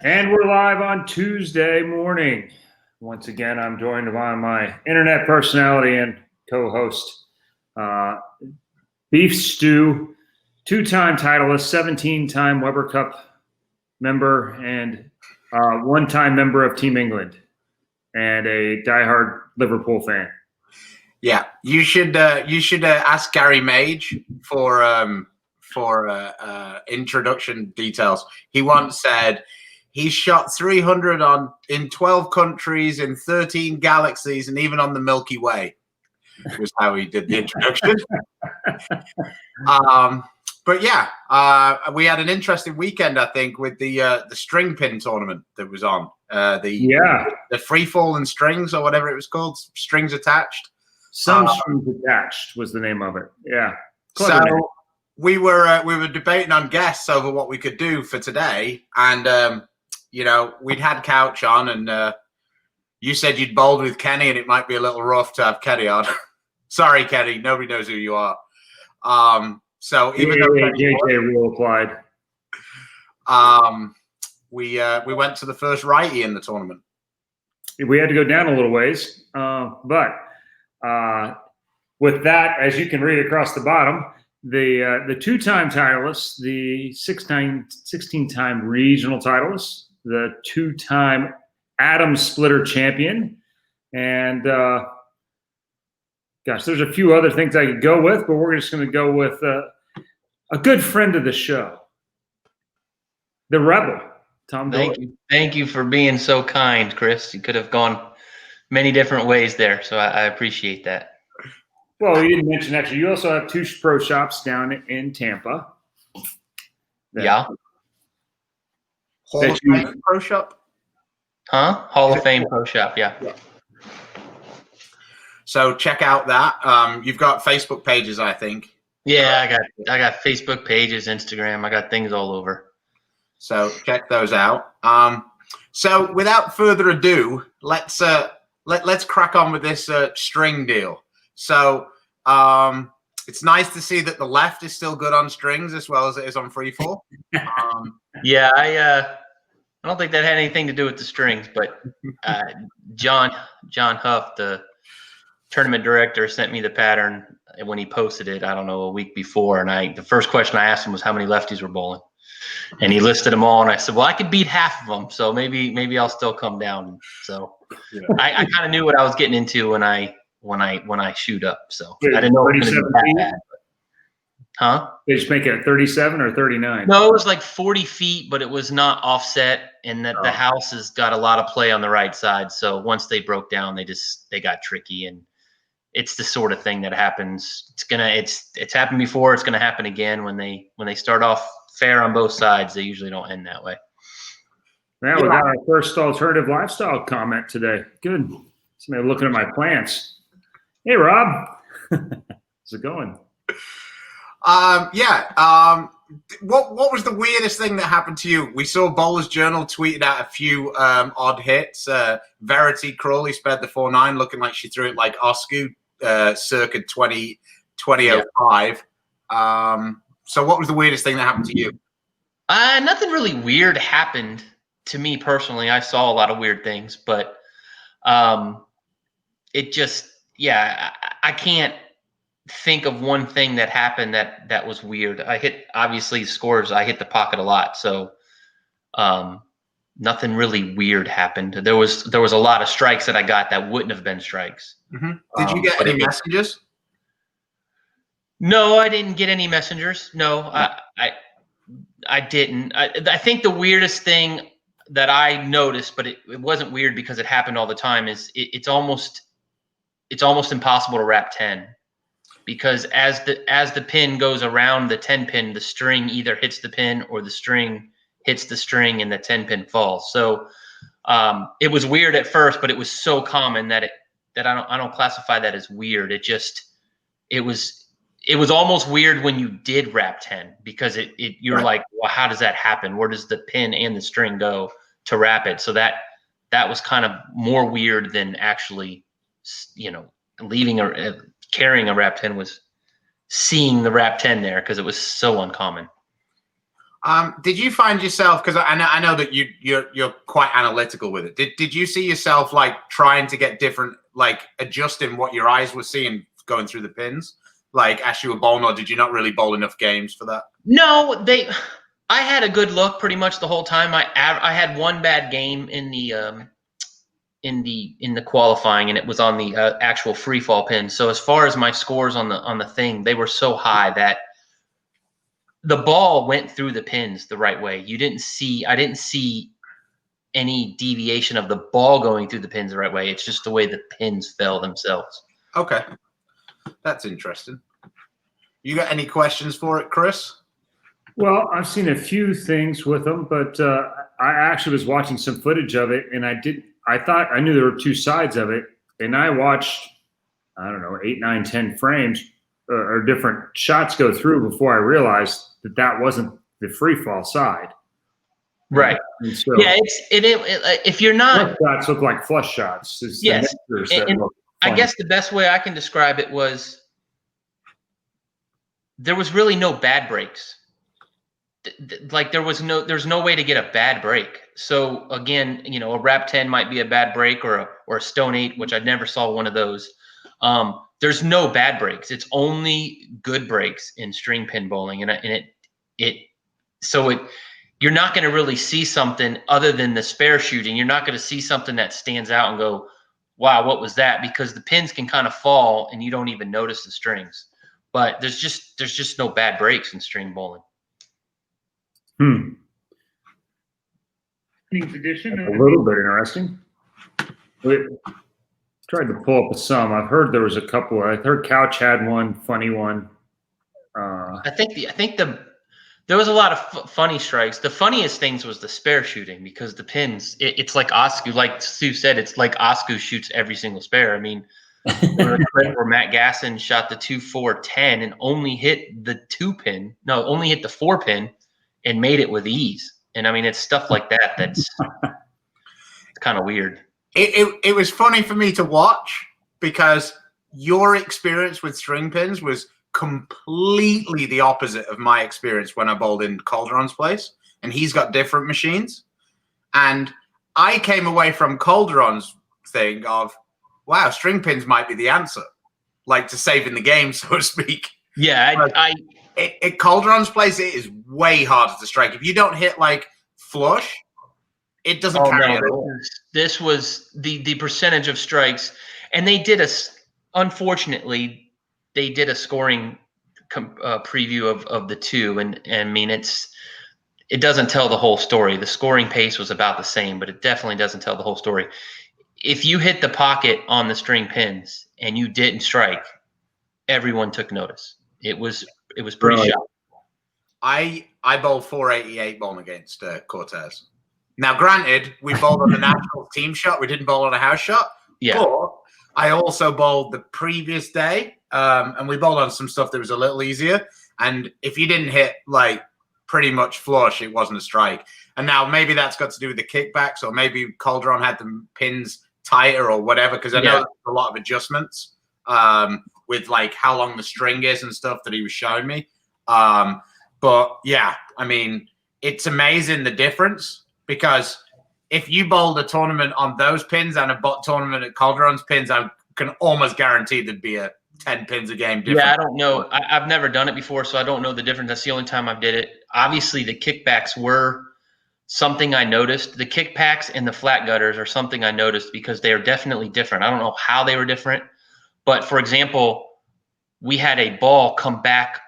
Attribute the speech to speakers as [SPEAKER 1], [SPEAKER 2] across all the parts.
[SPEAKER 1] And we're live on Tuesday morning. Once again, I'm joined by my internet personality and co-host, Beef Stew, two-time titleist, 17-time Weber Cup member, and one-time member of Team England, and a diehard Liverpool fan.
[SPEAKER 2] Yeah, you should ask Gary Mage for introduction details. He once said he shot 300 in 12 countries, in 13 galaxies, and even on the Milky Way. Was how he did the introduction. But yeah, we had an interesting weekend, I think, with the string pin tournament that was on. The free falling strings, or whatever it was called, strings attached.
[SPEAKER 1] Some Strings Attached was the name of it. Yeah.
[SPEAKER 2] Clever name. we were debating on guests over what we could do for today, and we'd had Couch on, and you said you'd bowled with Kenny, and it might be a little rough to have Kenny on. Sorry, Kenny, nobody knows who you are. So even though
[SPEAKER 1] JJ rule applied,
[SPEAKER 2] we went to the first righty in the tournament.
[SPEAKER 1] We had to go down a little ways, but with that, as you can read across the bottom, the two-time titleist, the 16-time regional titleist, the two-time Atom Splitter champion, and gosh, there's a few other things I could go with, but we're just going to go with a good friend of the show, the Rebel, Tom Daugherty.
[SPEAKER 3] Thank you for being so kind, Chris. You could have gone many different ways there, so I appreciate that.
[SPEAKER 1] Well, you didn't mention, actually, you also have two pro shops down in Tampa.
[SPEAKER 3] Yeah.
[SPEAKER 2] Hall of Fame pro shop?
[SPEAKER 3] Huh? Hall of Fame pro shop, yeah.
[SPEAKER 2] So check out that. You've got Facebook pages, I think.
[SPEAKER 3] Yeah, I got Facebook pages, Instagram. I got things all over.
[SPEAKER 2] So check those out. So without further ado, let's crack on with this string deal. So it's nice to see that the left is still good on strings as well as it is on free fall.
[SPEAKER 3] Yeah, I don't think that had anything to do with the strings, but John Huff, the tournament director, sent me the pattern when he posted it, I don't know, a week before, and the first question I asked him was how many lefties were bowling, and he listed them all, and I said, well, I could beat half of them, so maybe I'll still come down. So yeah. I kind of knew what I was getting into when I shoot up, so I didn't know it was going to be that bad. Huh?
[SPEAKER 1] They just make it 37 or 39?
[SPEAKER 3] No, it was like 40 feet, but it was not offset, and that the house has got a lot of play on the right side. So once they broke down, they got tricky, and it's the sort of thing that happens. It's happened before. It's gonna happen again when they start off fair on both sides. They usually don't end that way.
[SPEAKER 1] Now we got our first alternative lifestyle comment today. Good. Somebody looking at my plants. Hey, Rob. How's it going?
[SPEAKER 2] What was the weirdest thing that happened to you? We saw Bowler's Journal tweeted out a few odd hits. Verity Crawley sped the 4-9, looking like she threw it like Oscar circa 2005. So what was the weirdest thing that happened to you?
[SPEAKER 3] Nothing really weird happened to me personally. I saw a lot of weird things, but it just, I can't think of one thing that happened that was weird. I hit, obviously, scores. I hit the pocket a lot, so nothing really weird happened. There was a lot of strikes that I got that wouldn't have been strikes.
[SPEAKER 2] Mm-hmm. Did you get any messages?
[SPEAKER 3] No, I didn't get any messengers. No, I didn't. I think the weirdest thing that I noticed, but it wasn't weird because it happened all the time, is it's almost impossible to wrap 10. Because as the pin goes around the 10 pin, the string either hits the pin or the string hits the string and the 10 pin falls. So it was weird at first, but it was so common that I don't classify that as weird. It was almost weird when you did wrap 10, because you're right. Like, well, how does that happen? Where does the pin and the string go to wrap it? So that was kind of more weird than actually, carrying a wrap 10, was seeing the wrap 10 there, because it was so uncommon.
[SPEAKER 2] Did you find yourself, because I know that you're quite analytical with it. Did you see yourself like trying to get different, like adjusting what your eyes were seeing going through the pins, like as you were bowling, or did you not really bowl enough games for that?
[SPEAKER 3] No, I had a good look pretty much the whole time. I had one bad game in the qualifying, and it was on the actual free fall pin. So as far as my scores on the thing, they were so high that the ball went through the pins the right way. I didn't see any deviation of the ball going through the pins the right way. It's just the way the pins fell themselves.
[SPEAKER 2] Okay, that's interesting. You got any questions for it, Chris?
[SPEAKER 1] Well, I've seen a few things with them, but I actually was watching some footage of it, and I thought I knew there were two sides of it, and I watched, I don't know, 8, 9, 10 frames or different shots go through before I realized that wasn't the free fall side.
[SPEAKER 3] Right.
[SPEAKER 1] So,
[SPEAKER 3] yeah. If you're not,
[SPEAKER 1] flush shots look like flush shots. It's
[SPEAKER 3] yes. And I
[SPEAKER 1] funny.
[SPEAKER 3] guess the best way I can describe it was there was really no bad breaks. Like there's no way to get a bad break. So again, a wrap 10 might be a bad break, or a stone 8, which I never saw one of those. There's no bad breaks. It's only good breaks in string pin bowling, you're not going to really see something other than the spare shooting. You're not going to see something that stands out and go, wow, what was that? Because the pins can kind of fall and you don't even notice the strings. But there's just no bad breaks in string bowling.
[SPEAKER 1] Edition, a little bit interesting. We tried to pull up some. I've heard there was a couple. I heard Couch had one funny one.
[SPEAKER 3] I think there was a lot of funny strikes. The funniest things was the spare shooting, because the pins, it's like Oscu, like Stu said, it's like Oscu shoots every single spare. I mean, where Matt Gasson shot the 2-4-10 and only hit the 4 pin and made it with ease. And I mean, it's stuff like that that's kind of weird.
[SPEAKER 2] It was funny for me to watch, because your experience with string pins was completely the opposite of my experience when I bowled in Calderon's place, and he's got different machines. And I came away from Calderon's thing of, wow, string pins might be the answer, like to saving the game, so to speak.
[SPEAKER 3] Yeah,
[SPEAKER 2] at Calderon's place, it is way harder to strike. If you don't hit like flush, it doesn't carry at all.
[SPEAKER 3] This was the percentage of strikes, and unfortunately, they did a scoring preview of the two, and I mean, it doesn't tell the whole story. The scoring pace was about the same, but it definitely doesn't tell the whole story. If you hit the pocket on the string pins and you didn't strike, everyone took notice. It was pretty shocking.
[SPEAKER 2] I bowled 488 bowling against Cortez. Now, granted, we bowled on the national team shot. We didn't bowl on a house shot.
[SPEAKER 3] Yeah.
[SPEAKER 2] But I also bowled the previous day, and we bowled on some stuff that was a little easier. And if you didn't hit like pretty much flush, it wasn't a strike. And now maybe that's got to do with the kickbacks, or maybe Calderon had the pins tighter or whatever, because I know there's a lot of adjustments with like how long the string is and stuff that he was showing me. But yeah, I mean, it's amazing the difference, because if you bowled a tournament on those pins and a tournament at Calderon's pins, I can almost guarantee there'd be a 10 pins a game difference.
[SPEAKER 3] Yeah, I don't know. I've never done it before, so I don't know the difference. That's the only time I did it. Obviously, the kickbacks were something I noticed. The kickbacks and the flat gutters are something I noticed, because they are definitely different. I don't know how they were different, but for example, we had a ball come back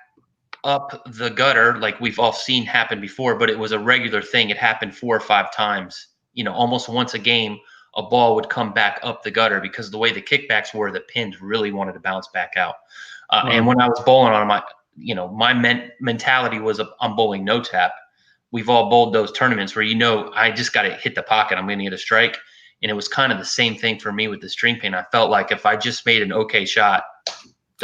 [SPEAKER 3] up the gutter like we've all seen happen before, but it was a regular thing. It happened 4 or 5 times. Almost once a game, a ball would come back up the gutter, because the way the kickbacks were, the pins really wanted to bounce back out. And when I was bowling on them, my mentality was I'm bowling no tap. We've all bowled those tournaments where I just got to hit the pocket, I'm going to get a strike. And it was kind of the same thing for me with the string pin. I felt like if I just made an okay shot,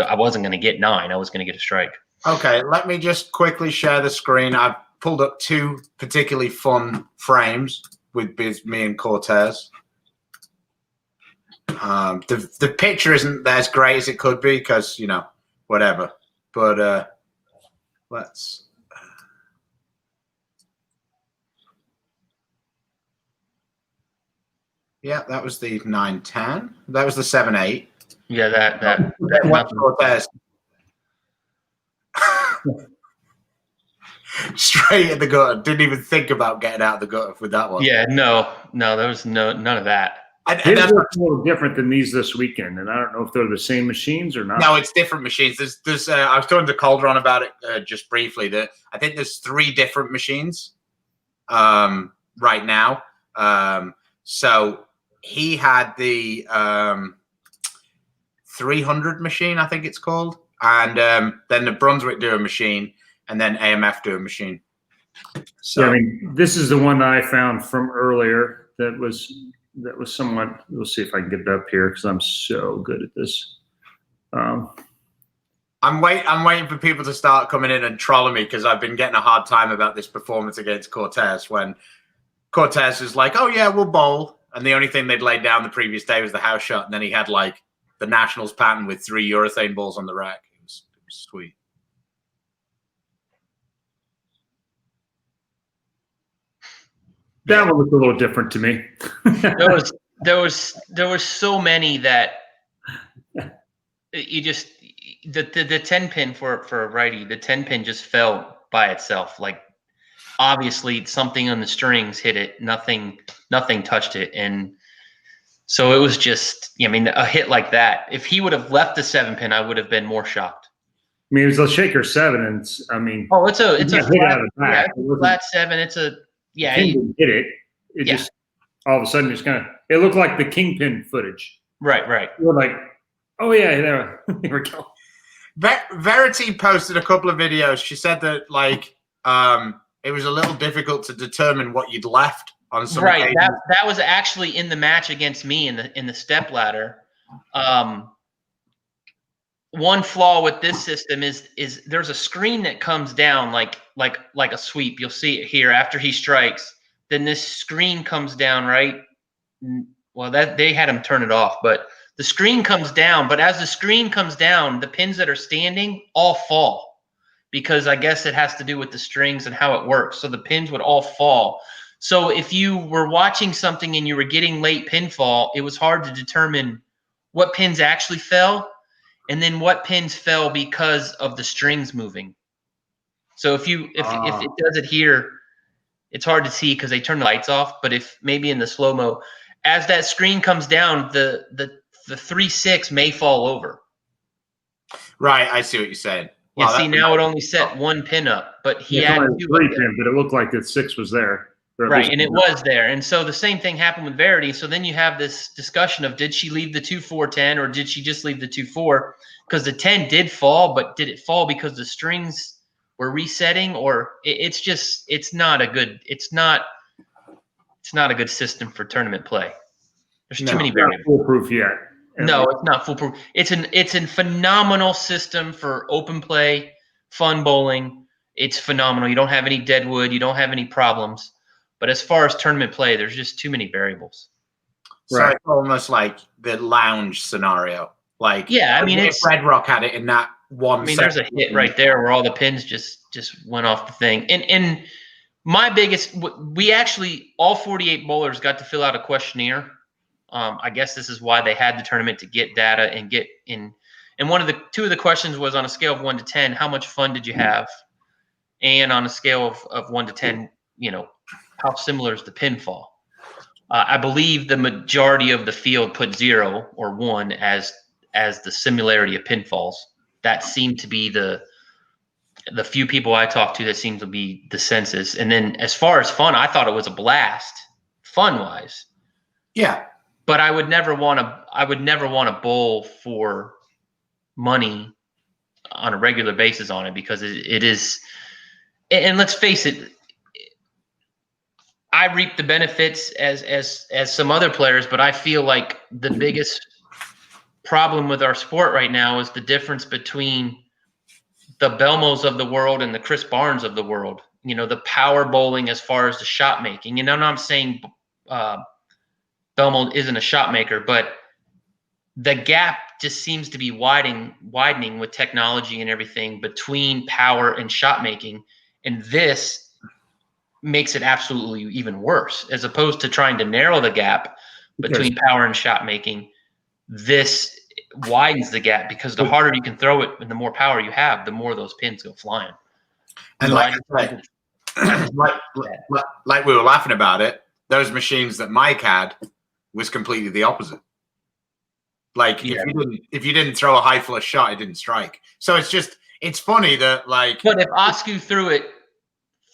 [SPEAKER 3] I wasn't going to get 9. I was going to get a strike. Okay,
[SPEAKER 2] let me just quickly share the screen. I've pulled up 2 particularly fun frames with me and Cortez. The picture isn't as great as it could be, because, whatever. But let's Yeah, that was the 9-10. That was the 7-8.
[SPEAKER 3] Yeah, that
[SPEAKER 2] Then West Cortez. Straight in the gutter. Didn't even think about getting out of the gutter with that one.
[SPEAKER 3] Yeah, no, there was none of that.
[SPEAKER 2] And
[SPEAKER 1] His
[SPEAKER 2] that's
[SPEAKER 1] look a little different than these this weekend, and I don't know if they're the same machines or not.
[SPEAKER 2] no, it's different machines. There's. I was talking to Calderon about it just briefly. That I think there's 3 different machines, right now. So he had the 300 machine, I think it's called, and then the Brunswick do a machine, and then AMF do a machine. So
[SPEAKER 1] yeah, I mean, this is the one that I found from earlier that was somewhat. We'll see if I can get it up here because I'm so good at this.
[SPEAKER 2] I'm waiting for people to start coming in and trolling me because I've been getting a hard time about this performance against Cortez when Cortez is like, oh yeah, we'll bowl. And the only thing they'd laid down the previous day was the house shot. And then he had like the Nationals pattern with 3 urethane balls on the rack. It was sweet.
[SPEAKER 1] That one looked a little different to me.
[SPEAKER 3] there was so many that you just the 10 pin for a righty, the 10 pin just fell by itself. Like obviously something on the strings hit it, nothing touched it, and so it was just, I mean, a hit like that. If he would have left the 7 pin, I would have been more shocked.
[SPEAKER 1] I mean, it was a shaker 7, and I mean,
[SPEAKER 3] it's a flat 7. It's a
[SPEAKER 1] he didn't hit it. It just all of a sudden just kind of. It looked like the kingpin footage.
[SPEAKER 3] Right.
[SPEAKER 1] We're like, oh yeah, there we go.
[SPEAKER 2] Verity posted a couple of videos. She said that like it was a little difficult to determine what you'd left on some occasions.
[SPEAKER 3] That was actually in the match against me in the step ladder. One flaw with this system is there's a screen that comes down like a sweep. You'll see it here after he strikes. Then this screen comes down, right? Well, that they had him turn it off, but the screen comes down. But as the screen comes down, the pins that are standing all fall because I guess it has to do with the strings and how it works. So the pins would all fall. So if you were watching something and you were getting late pinfall, it was hard to determine what pins actually fell and then what pins fell because of the strings moving. So if it does it here, it's hard to see because they turn the lights off. But if maybe in the slow-mo, as that screen comes down, the 3-6 may fall over.
[SPEAKER 2] Right, I see what you're saying.
[SPEAKER 3] Wow, see, now it only set 1 pin up, but he had 2
[SPEAKER 1] 3 pin, but it looked like the 6 was there.
[SPEAKER 3] Right, and it was there. And so the same thing happened with Verity. So then you have this discussion of did she leave the 2-4-10 or did she just leave the 2-4? Because the 10 did fall, but did it fall because the strings were resetting, or it's not a good system for tournament play. There's too many variables.
[SPEAKER 1] Foolproof yet.
[SPEAKER 3] No, it's not foolproof. It's a phenomenal system for open play, fun bowling. It's phenomenal. You don't have any dead wood. You don't have any problems. But as far as tournament play, there's just too many variables.
[SPEAKER 2] So it's almost like the lounge scenario. Like,
[SPEAKER 3] yeah, I mean,
[SPEAKER 2] if Red Rock had it in that one.
[SPEAKER 3] I mean, there's a hit right there where all the pins just went off the thing. And my biggest, we actually all 48 bowlers got to fill out a questionnaire. I guess this is why they had the tournament, to get data and get in. And two of the questions was on a scale of 1 to 10, how much fun did you have? And on a scale of 1 to 10, how similar is the pinfall? I believe the majority of the field put 0 or 1 as the similarity of pinfalls. That seemed to be the few people I talked to that seemed to be the census. And then as far as fun, I thought it was a blast, fun wise.
[SPEAKER 2] Yeah.
[SPEAKER 3] But I would never want to bowl for money on a regular basis on it, because it is, and let's face it, I reap the benefits as some other players, but I feel like the biggest problem with our sport right now is the difference between the Belmos of the world and the Chris Barnes of the world. The power bowling as far as the shot making. And I'm not saying Belmo isn't a shot maker, but the gap just seems to be widening with technology and everything between power and shot making. And this makes it absolutely even worse, as opposed to trying to narrow the gap between power and shot making. This widens the gap because the harder you can throw it and the more power you have, the more those pins go flying.
[SPEAKER 2] And
[SPEAKER 3] so
[SPEAKER 2] like we were laughing about it, those machines that Mike had was completely the opposite. Like if you didn't throw a high flush shot, it didn't strike. So it's funny that like.
[SPEAKER 3] But if Oscu threw it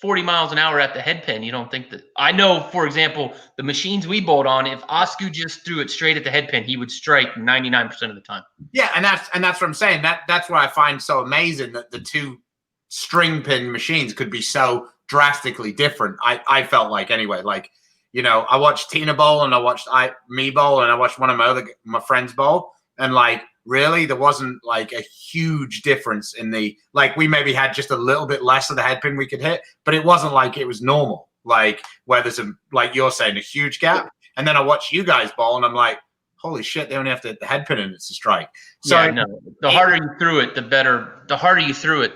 [SPEAKER 3] 40 miles an hour at the head pin, you don't think that? I know, for example, the machines we bowled on, if Oscu just threw it straight at the head pin, he would strike 99% of the time.
[SPEAKER 2] Yeah, and that's what I'm saying. That's what I find so amazing, that the two string pin machines could be so drastically different. I felt like, anyway, like, you know, I watched Tina bowl and I watched me bowl and I watched one of my friends bowl, and like really there wasn't like a huge difference in the, like, we maybe had just a little bit less of the head pin we could hit, but it wasn't like it was normal, like where there's a, like you're saying, a huge gap. And then I watched you guys bowl and I'm like, holy shit, they only have to hit the head pin and it's a strike. So
[SPEAKER 3] yeah, no, the harder you threw it, the better. The harder you threw it,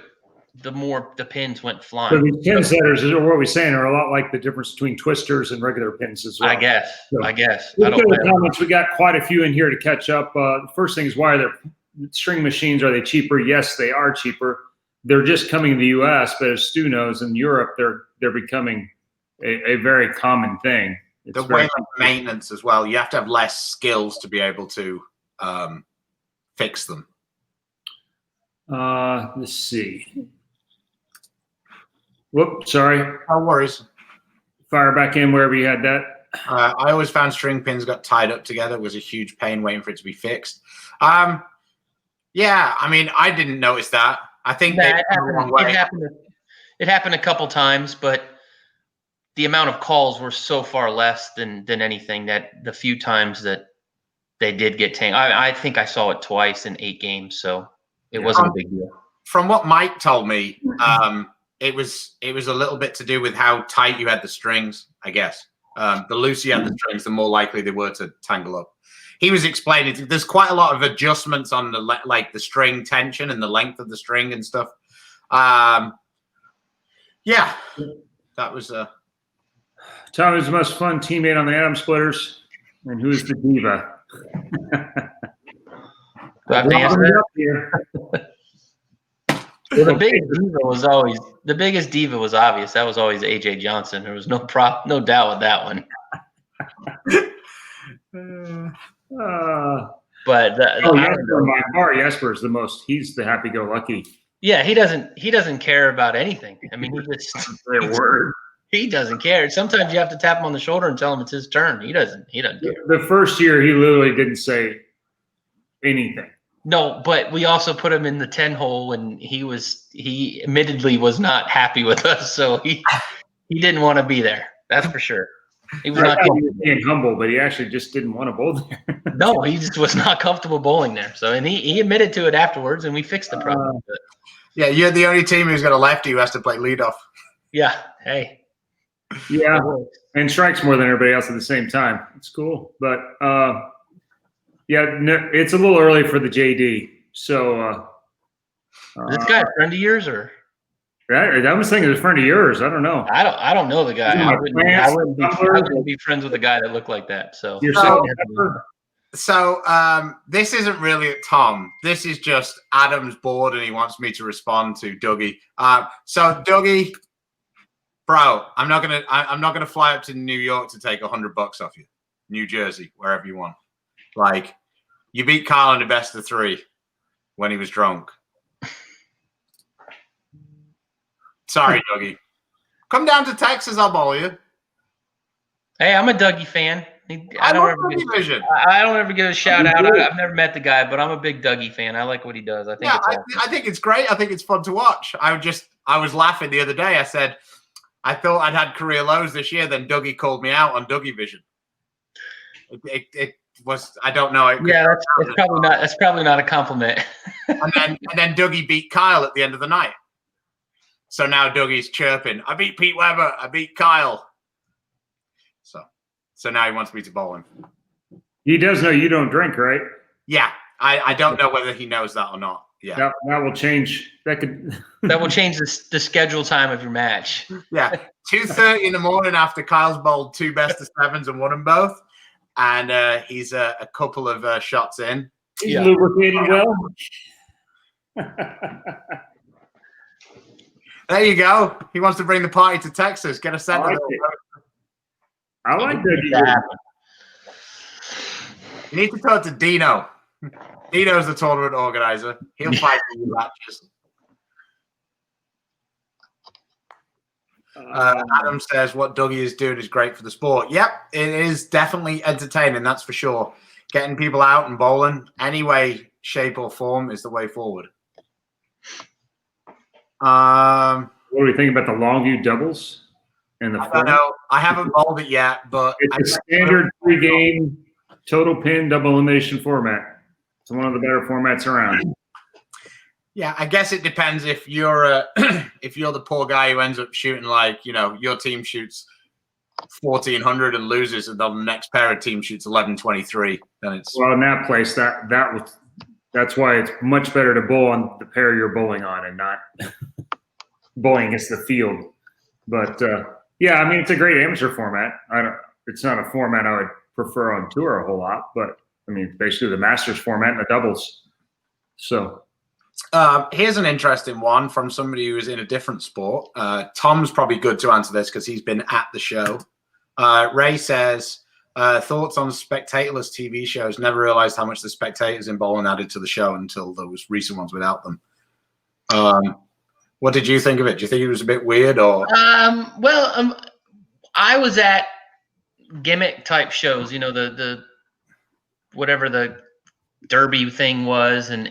[SPEAKER 3] the more the pins went flying.
[SPEAKER 1] So these pin setters, what we're saying, are a lot like the difference between twisters and regular pins as well.
[SPEAKER 3] I guess.
[SPEAKER 1] So,
[SPEAKER 3] I guess.
[SPEAKER 1] Let's go to the comments. We got quite a few in here to catch up. The first thing is, why are there string machines? Are they cheaper? Yes, they are cheaper. They're just coming to the U.S., but as Stu knows, in Europe, they're becoming a very common thing.
[SPEAKER 2] The way of maintenance as well. You have to have less skills to be able to fix them.
[SPEAKER 1] Let's see. Whoop, sorry.
[SPEAKER 2] No worries.
[SPEAKER 1] Fire back in wherever you had that.
[SPEAKER 2] I always found string pins got tied up together. It was a huge pain waiting for it to be fixed. Yeah, I mean, I didn't notice that. I think
[SPEAKER 3] it happened a couple times, but the amount of calls were so far less than anything that the few times that they did get tanked. I think I saw it twice in 8 games, so it wasn't a big deal.
[SPEAKER 2] From what Mike told me, it was a little bit to do with how tight you had the strings, I guess. The looser you had the strings, the more likely they were to tangle up. He was explaining there's quite a lot of adjustments on the string tension and the length of the string and stuff. Yeah, that was
[SPEAKER 1] Tom is the most fun teammate on the Atom Splitters, and who's the diva?
[SPEAKER 3] The biggest diva was obvious. That was always AJ Johnson. There was no doubt with that one. But
[SPEAKER 1] Jesper is the most. He's the happy-go-lucky.
[SPEAKER 3] Yeah, he doesn't care about anything. I mean, he doesn't care. Sometimes you have to tap him on the shoulder and tell him it's his turn. He doesn't care.
[SPEAKER 1] The first year, he literally didn't say anything.
[SPEAKER 3] No, but we also put him in the 10 hole, and he admittedly was not happy with us, so he didn't want to be there. That's for sure. He was not
[SPEAKER 1] being humble, but he actually just didn't want to bowl there.
[SPEAKER 3] No, he just was not comfortable bowling there. So, and he admitted to it afterwards, and we fixed the problem.
[SPEAKER 2] Yeah, you're the only team who's got a lefty who has to play leadoff.
[SPEAKER 3] Yeah. Hey.
[SPEAKER 1] Yeah, and strikes more than everybody else at the same time. It's cool, but it's a little early for the JD. So,
[SPEAKER 3] this guy a friend of yours, or?
[SPEAKER 1] I was thinking a friend of yours. I don't know.
[SPEAKER 3] I don't know the guy. I wouldn't be friends with a guy that looked like that. So
[SPEAKER 2] this isn't really at Tom. This is just Adam's bored and he wants me to respond to Dougie. So Dougie, bro, I'm not gonna fly up to New York to take $100 off you. New Jersey, wherever you want. Like, you beat Kyle in the best of 3 when he was drunk. Sorry, Dougie. Come down to Texas, I'll bowl you.
[SPEAKER 3] Hey, I'm a Dougie fan. I don't ever give a shout out. I've never met the guy, but I'm a big Dougie fan. I like what he does. I think
[SPEAKER 2] it's great. I think it's fun to watch. I was laughing the other day. I said I thought I'd had career lows this year. Then Dougie called me out on Dougie Vision. It was, I don't know.
[SPEAKER 3] That's probably not a compliment.
[SPEAKER 2] and then Dougie beat Kyle at the end of the night. So now Dougie's chirping, I beat Pete Weber, I beat Kyle. So now he wants me to bowl him.
[SPEAKER 1] He does know you don't drink, right?
[SPEAKER 2] Yeah. I don't know whether he knows that or not. Yeah.
[SPEAKER 1] That will change. That
[SPEAKER 3] will change the schedule time of your match.
[SPEAKER 2] Yeah. 2:30 in the morning after Kyle's bowled 2 best of 7s and won them both. and he's a couple of shots in.
[SPEAKER 1] He's lubricated well.
[SPEAKER 2] There you go. He wants to bring the party to Texas. Get a center.
[SPEAKER 1] I like that.
[SPEAKER 2] You need to talk to Dino. Dino's the tournament organizer. He'll fight for you matches. Adam says what Dougie is doing is great for the sport. Yep, it is definitely entertaining, that's for sure. Getting people out and bowling any way, shape, or form is the way forward.
[SPEAKER 1] What do we think about the Longview doubles? I
[SPEAKER 2] don't know. I haven't bowled it yet, but
[SPEAKER 1] it's a standard 3-game total pin double elimination format. It's one of the better formats around.
[SPEAKER 2] Yeah, I guess it depends if you're if you're the poor guy who ends up shooting like, your team shoots 1,400 and loses, and then the next pair of team shoots 1,123. Then it's
[SPEAKER 1] in that place that's why it's much better to bowl on the pair you're bowling on and not bowling against the field. But yeah, I mean it's a great amateur format. It's not a format I would prefer on tour a whole lot, but I mean it's basically the Masters format and the doubles. So.
[SPEAKER 2] Here's an interesting one from somebody who is in a different sport. Tom's probably good to answer this because he's been at the show. Ray says, thoughts on spectatorless TV shows. Never realized how much the spectators in bowling added to the show until those recent ones without them. What did you think of it? Do you think it was a bit weird or?
[SPEAKER 3] I was at gimmick type shows, the whatever the derby thing was and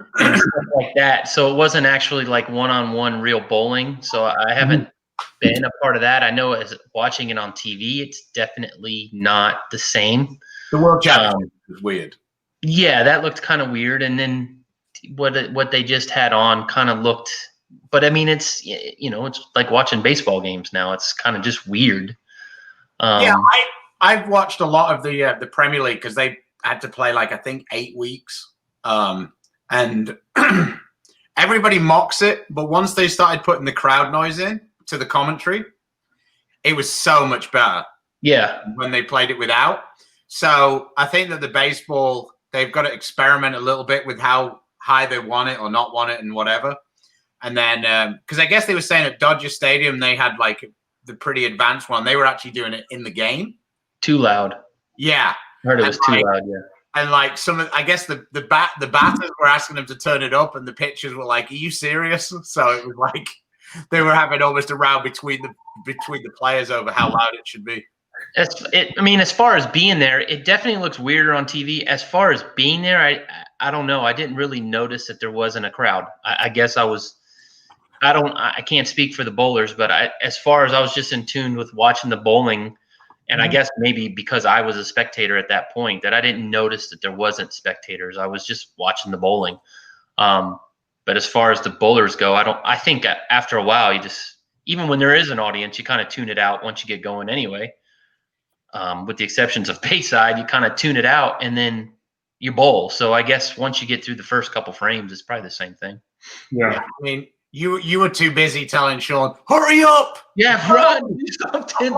[SPEAKER 3] stuff like that. So it wasn't actually like one-on-one real bowling. So I haven't been a part of that. I know as watching it on TV, it's definitely not the same.
[SPEAKER 2] The World Championship was weird.
[SPEAKER 3] Yeah, that looked kind of weird. And then what they just had on kind of looked, but I mean, it's like watching baseball games now. It's kind of just weird.
[SPEAKER 2] Yeah, I've watched a lot of the Premier League because they had to play like I think 8 weeks. And everybody mocks it, but once they started putting the crowd noise in to the commentary, it was so much better.
[SPEAKER 3] Yeah.
[SPEAKER 2] When they played it without. So I think that the baseball, they've got to experiment a little bit with how high they want it or not want it and whatever. And then, because I guess they were saying at Dodger Stadium, they had like the pretty advanced one. They were actually doing it in the game.
[SPEAKER 3] Too loud.
[SPEAKER 2] Yeah.
[SPEAKER 3] I heard it was too loud, yeah.
[SPEAKER 2] And like I guess the batters were asking them to turn it up, and the pitchers were like, "Are you serious?" So it was like they were having almost a row between the players over how loud it should be.
[SPEAKER 3] As far as being there, it definitely looks weirder on TV. As far as being there, I don't know. I didn't really notice that there wasn't a crowd. I guess I can't speak for the bowlers, but as far as I was just in tune with watching the bowling. And I guess maybe because I was a spectator at that point that I didn't notice that there wasn't spectators. I was just watching the bowling. But as far as the bowlers go, I think after a while, even when there is an audience, you kind of tune it out once you get going anyway. With the exceptions of Bayside, you kind of tune it out and then you bowl. So I guess once you get through the first couple frames, it's probably the same thing.
[SPEAKER 1] Yeah.
[SPEAKER 2] I mean, you were too busy telling Sean, hurry up.
[SPEAKER 3] Yeah, run. Do something.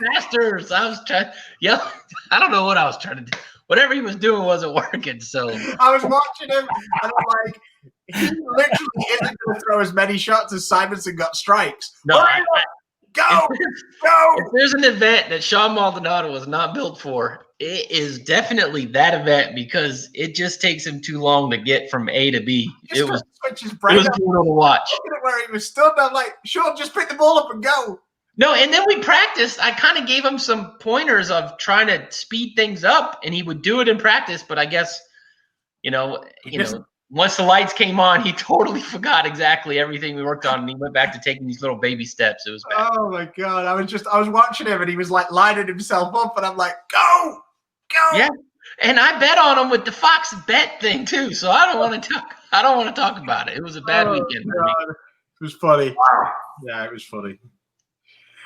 [SPEAKER 3] Masters. I was trying. Yeah, I don't know what I was trying to do. Whatever he was doing wasn't working. So
[SPEAKER 2] I was watching him, and I'm like, he literally isn't going to throw as many shots as Simonson got strikes.
[SPEAKER 3] No,
[SPEAKER 2] go.
[SPEAKER 3] If there's an event that Sean Maldonado was not built for, it is definitely that event because it just takes him too long to get from A to B. It was brutal to watch.
[SPEAKER 2] Look at where he was stood. I'm like, Sean, just pick the ball up and go.
[SPEAKER 3] No, and then we practiced. I kind of gave him some pointers of trying to speed things up, and he would do it in practice. But I guess, once the lights came on, he totally forgot exactly everything we worked on, and he went back to taking these little baby steps. It was bad.
[SPEAKER 2] Oh my God! I was watching him, and he was like lining himself up, and I'm like, go.
[SPEAKER 3] Yeah, and I bet on him with the Fox bet thing too. So I don't want to talk about it. It was a bad weekend for me.
[SPEAKER 2] It was funny. Wow. Yeah, it was funny.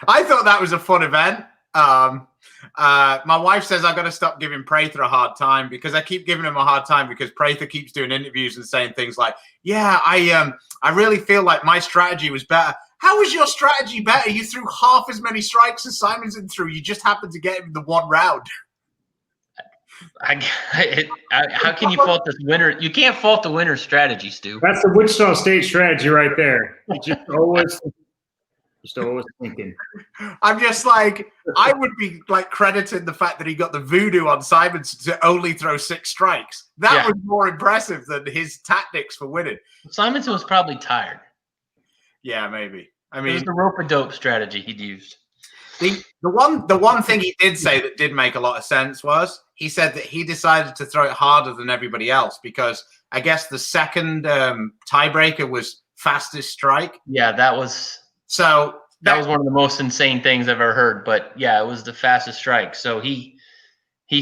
[SPEAKER 2] I thought that was a fun event. My wife says I've got to stop giving Prather a hard time because I keep giving him a hard time because Prather keeps doing interviews and saying things like, yeah, I really feel like my strategy was better. How was your strategy better? You threw half as many strikes as Simonson threw. You just happened to get him in the one round.
[SPEAKER 3] How can you fault this winner? You can't fault the winner's strategy, Stu.
[SPEAKER 1] That's the Wichita State strategy right there. You just always thinking.
[SPEAKER 2] I'm just like, I would be like crediting the fact that he got the voodoo on Simonson to only throw 6 strikes. That was more impressive than his tactics for winning.
[SPEAKER 3] Simonson was probably tired.
[SPEAKER 2] Yeah, maybe. I
[SPEAKER 3] It
[SPEAKER 2] mean,
[SPEAKER 3] was the rope-a-dope strategy he'd used.
[SPEAKER 2] the one thing he did say that did make a lot of sense was he said that he decided to throw it harder than everybody else because I guess the second tiebreaker was fastest strike.
[SPEAKER 3] Yeah, that was
[SPEAKER 2] that
[SPEAKER 3] was one of the most insane things I've ever heard. But yeah, it was the fastest strike. So he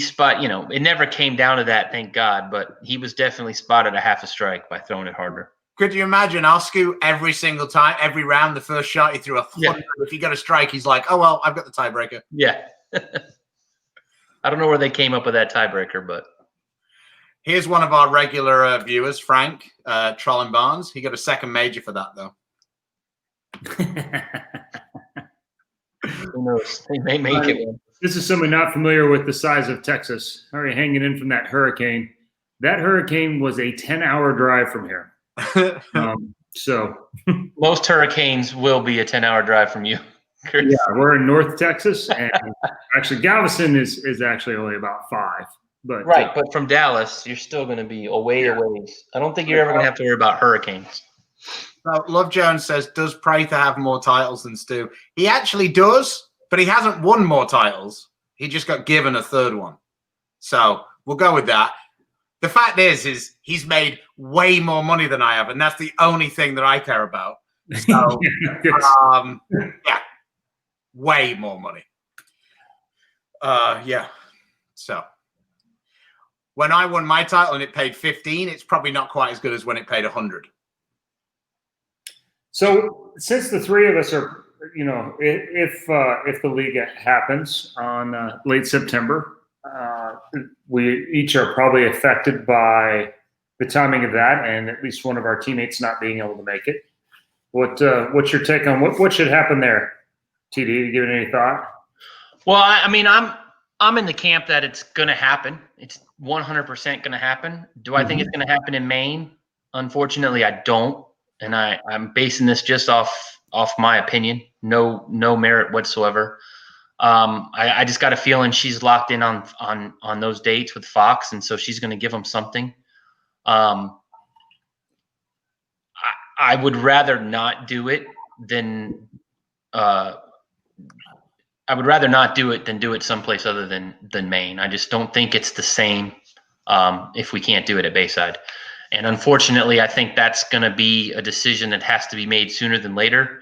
[SPEAKER 3] spot. It never came down to that, thank God. But he was definitely spotted a half a strike by throwing it harder.
[SPEAKER 2] Could you imagine Oscu every single time, every round, the first shot he threw 100. Yeah. If he got a strike, he's like, oh, well, I've got the tiebreaker.
[SPEAKER 3] Yeah. I don't know where they came up with that tiebreaker, but.
[SPEAKER 2] Here's one of our regular viewers, Frank, Trolling Barnes. He got a second major for that, though.
[SPEAKER 3] Who knows? They may make it.
[SPEAKER 1] This is someone not familiar with the size of Texas. Already hanging in from that hurricane. That hurricane was a 10-hour drive from here. So
[SPEAKER 3] most hurricanes will be a 10-hour drive from you.
[SPEAKER 1] Yeah, we're in North Texas, and actually Galveston is actually only about 5. But
[SPEAKER 3] but from Dallas, you're still going to be a ways. I don't think you're ever going to have to worry about hurricanes.
[SPEAKER 2] So Love Jones says, does Prather have more titles than Stu? He actually does, but he hasn't won more titles. He just got given a 3rd one. So we'll go with that. The fact is he's made way more money than I have, and that's the only thing that I care about. So, way more money. So when I won my title and it paid 15, it's probably not quite as good as when it paid 100.
[SPEAKER 1] So since the 3 of us are, if the league happens on late September, we each are probably affected by the timing of that, and at least one of our teammates not being able to make it. What's your take on what should happen there, TD? You give it any thought?
[SPEAKER 3] Well, I mean, I'm in the camp that it's going to happen. It's 100% going to happen. Do I think it's going to happen in Maine? Unfortunately, I don't, and I'm basing this just off my opinion. No merit whatsoever. I just got a feeling she's locked in on those dates with Fox, and so she's going to give them something. I would rather not do it than do it someplace other than Maine. I just don't think it's the same if we can't do it at Bayside. And unfortunately, I think that's going to be a decision that has to be made sooner than later.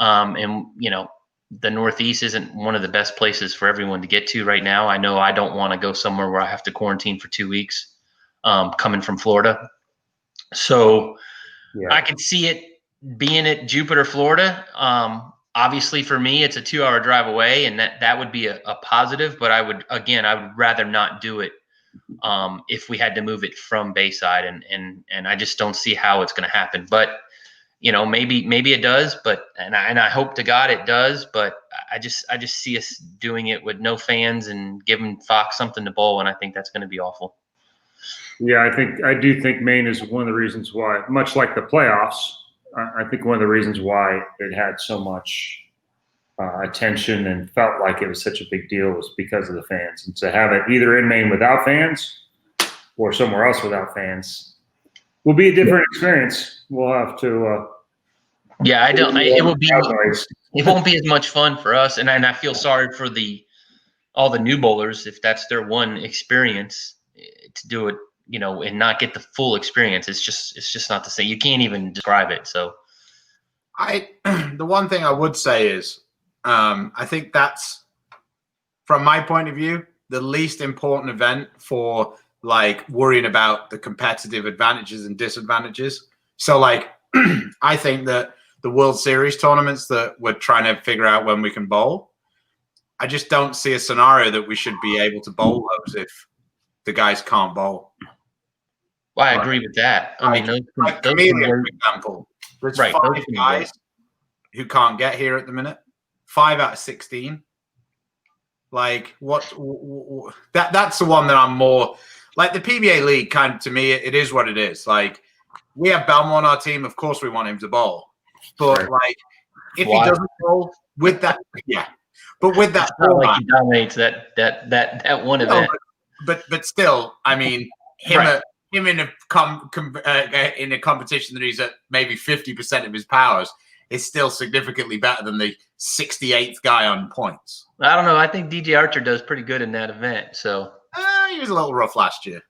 [SPEAKER 3] The Northeast isn't one of the best places for everyone to get to right now. I know I don't want to go somewhere where I have to quarantine for 2 weeks coming from Florida. So I could see it being at Jupiter, Florida. Obviously for me, it's a 2-hour drive away, and that would be a positive, but I would rather not do it if we had to move it from Bayside, and I just don't see how it's going to happen. But maybe it does, and I hope to God it does, but I just see us doing it with no fans and giving Fox something to bowl, and I think that's going to be awful.
[SPEAKER 1] Yeah, I do think Maine is one of the reasons why, much like the playoffs, I think one of the reasons why it had so much attention and felt like it was such a big deal was because of the fans. And to have it either in Maine without fans or somewhere else without fans will be a different experience. We'll have to.
[SPEAKER 3] It won't be as much fun for us, and I feel sorry for all the new bowlers if that's their one experience to do it, and not get the full experience. It's just not the same. You can't even describe it. So,
[SPEAKER 2] the one thing I would say is, I think that's, from my point of view, the least important event for like worrying about the competitive advantages and disadvantages. So like, I think that the World Series tournaments that we're trying to figure out when we can bowl, I just don't see a scenario that we should be able to bowl those if the guys can't bowl.
[SPEAKER 3] Well, I agree with that. I mean,
[SPEAKER 2] Chameleon, for example, there's 5 guys who can't get here at the minute. 5 out of 16. Like that's the one that I'm more like. The PBA league kind of, to me, it is what it is. Like, we have Belmont on our team, of course we want him to bowl, but
[SPEAKER 1] Right.
[SPEAKER 2] like if he doesn't bowl with that, but with that
[SPEAKER 3] like he dominates that one event.
[SPEAKER 2] But still, I mean, him in a competition that he's at maybe 50% of his powers is still significantly better than the 68th guy on points.
[SPEAKER 3] I don't know. I think DJ Archer does pretty good in that event. So
[SPEAKER 2] he was a little rough last year.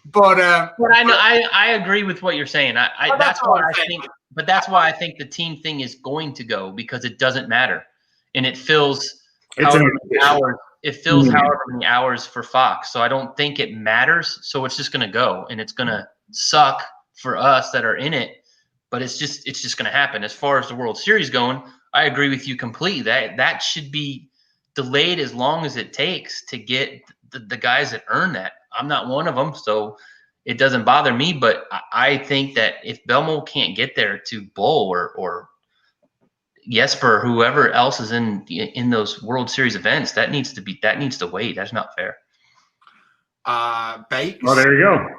[SPEAKER 3] But I know I agree with what you're saying. That's why I think the team thing is going to go, because it doesn't matter, and it fills however many hours for Fox. So I don't think it matters. So it's just going to go, and it's going to suck for us that are in it. But it's just going to happen. As far as the World Series going, I agree with you completely. That should be delayed as long as it takes to get the guys that earn that. I'm not one of them, so it doesn't bother me. But I think that if Belmo can't get there to bowl or Jesper, whoever else is in those World Series events, that needs to wait. That's not fair.
[SPEAKER 2] Bates.
[SPEAKER 1] Well, there you go.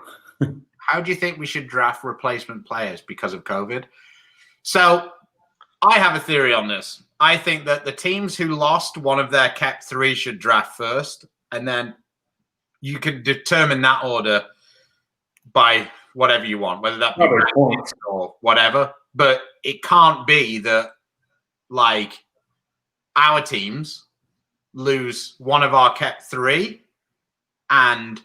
[SPEAKER 2] How do you think we should draft replacement players because of COVID? So I have a theory on this. I think that the teams who lost one of their kept 3 should draft first, and then you can determine that order by whatever you want, whether that be rankings or whatever. But it can't be that, like, our teams lose one of our kept 3 and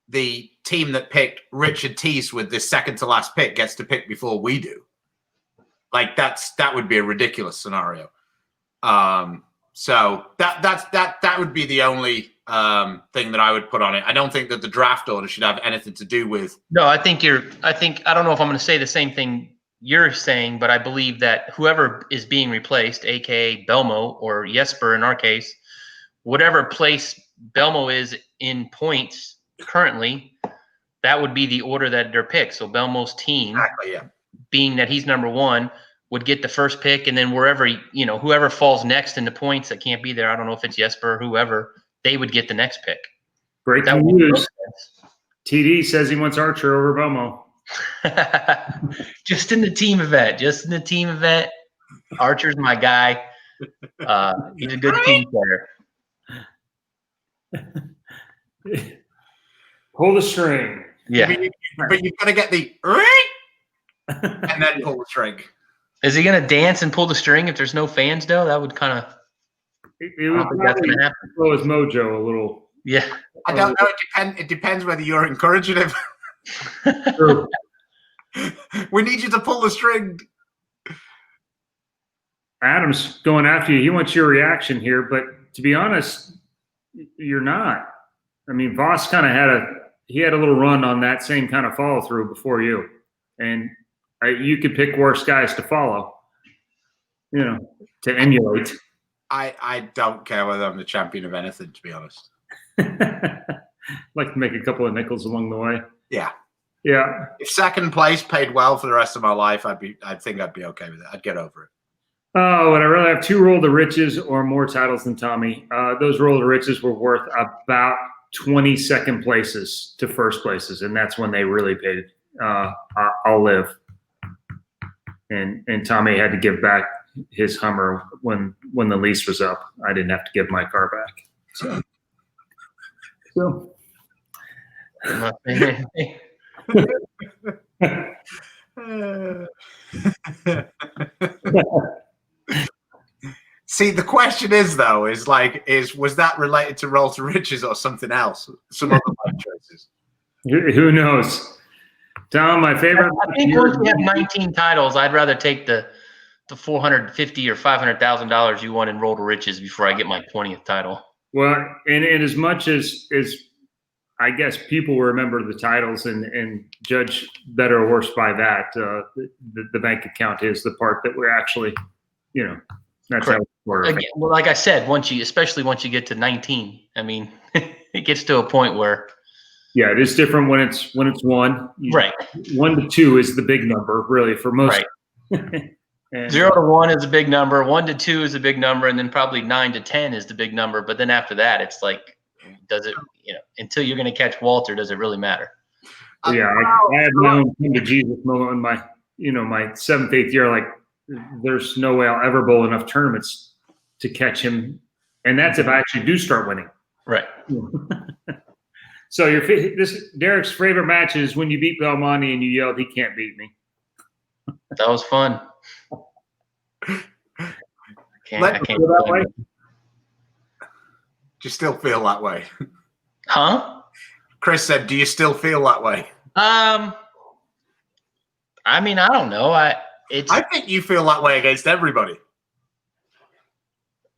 [SPEAKER 2] the team that picked Richard Teese with the second to last pick gets to pick before we do. Like, that would be a ridiculous scenario. So that would be the only thing that I would put on it. I don't think that the draft order should have anything to do with.
[SPEAKER 3] No, I don't know if I'm going to say the same thing you're saying, but I believe that whoever is being replaced, aka Belmo or Jesper in our case, whatever place Belmo is in points currently, that would be the order that they're picked. So Belmo's team, being that he's number 1, would get the first pick, and then whoever falls next in the points that can't be there, I don't know if it's Jesper or whoever, they would get the next pick.
[SPEAKER 1] Breaking news. TD says he wants Archer over Belmo.
[SPEAKER 3] Just in the team event. Archer's my guy. He's a good team player.
[SPEAKER 1] Pull the string.
[SPEAKER 3] Yeah.
[SPEAKER 2] But you've got to get the and then pull the string.
[SPEAKER 3] Is he going to dance and pull the string if there's no fans, though? That would kind of.
[SPEAKER 1] It would probably slow his mojo a little.
[SPEAKER 3] Yeah.
[SPEAKER 2] I don't know. It depends whether you're encouraging him.
[SPEAKER 1] True.
[SPEAKER 2] We need you to pull the string.
[SPEAKER 1] Adam's going after you. He wants your reaction here, but to be honest, you're not. I mean, Voss kind of had a little run on that same kind of follow through before you, and you could pick worse guys to follow, to emulate.
[SPEAKER 2] I don't care whether I'm the champion of anything, to be honest.
[SPEAKER 1] Like to make a couple of nickels along the way.
[SPEAKER 2] Yeah.
[SPEAKER 1] Yeah.
[SPEAKER 2] If second place paid well for the rest of my life, I think I'd be okay with it. I'd get over it.
[SPEAKER 1] Oh, would I rather have 2 Roll to Riches or more titles than Tommy? Those Roll to Riches were worth about 20 second places to first places, and that's when they really paid. I'll live. And Tommy had to give back his Hummer when the lease was up. I didn't have to give my car back. So.
[SPEAKER 2] See, the question is was that related to Roll to Riches or something else? Some other life choices.
[SPEAKER 1] Who knows? Tom, my favorite.
[SPEAKER 3] I think once you have 19 titles, I'd rather take the $450,000 or $500,000 you won in Roll to Riches before I get my 20th title.
[SPEAKER 1] Well, and as much as I guess people remember the titles and judge better or worse by that, the bank account is the part that we're actually, that's
[SPEAKER 3] Correct.
[SPEAKER 1] how we're.
[SPEAKER 3] Again, well, like I said, especially once you get to 19, I mean, it gets to a point where.
[SPEAKER 1] Yeah, it is different when it's 1.
[SPEAKER 3] Right.
[SPEAKER 1] 1 to 2 is the big number, really, for most.
[SPEAKER 3] Right.
[SPEAKER 1] And,
[SPEAKER 3] 0 to 1 is a big number. 1 to 2 is a big number, and then probably 9 to 10 is the big number. But then after that, it's like, does it? Until you're going to catch Walter, does it really matter?
[SPEAKER 1] yeah, I had my own come to Jesus moment in my, my 7th, 8th year. Like, there's no way I'll ever bowl enough tournaments to catch him, and that's if I actually do start winning.
[SPEAKER 3] Right.
[SPEAKER 1] So Derek's favorite match is when you beat Belmonte and you yelled, "He can't beat me."
[SPEAKER 3] That was fun. I can't
[SPEAKER 1] that way.
[SPEAKER 2] Do you still feel that way?
[SPEAKER 3] Huh?
[SPEAKER 2] Chris said, "Do you still feel that way?"
[SPEAKER 3] I mean, I don't know. I
[SPEAKER 2] think you feel that way against everybody.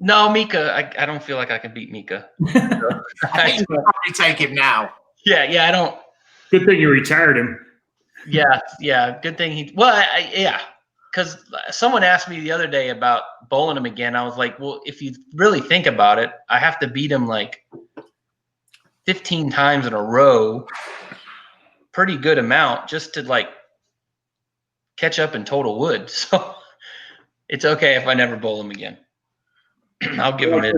[SPEAKER 3] No, Mika. I don't feel like I can beat Mika.
[SPEAKER 2] I think you can probably take him now.
[SPEAKER 3] Yeah. I don't.
[SPEAKER 1] Good thing you retired him.
[SPEAKER 3] Yeah. Good thing he. Well, yeah. Because someone asked me the other day about bowling him again. I was like, well, if you really think about it, I have to beat him like 15 times in a row. Pretty good amount just to like catch up in total wood. So it's okay if I never bowl him again. I'll give him it.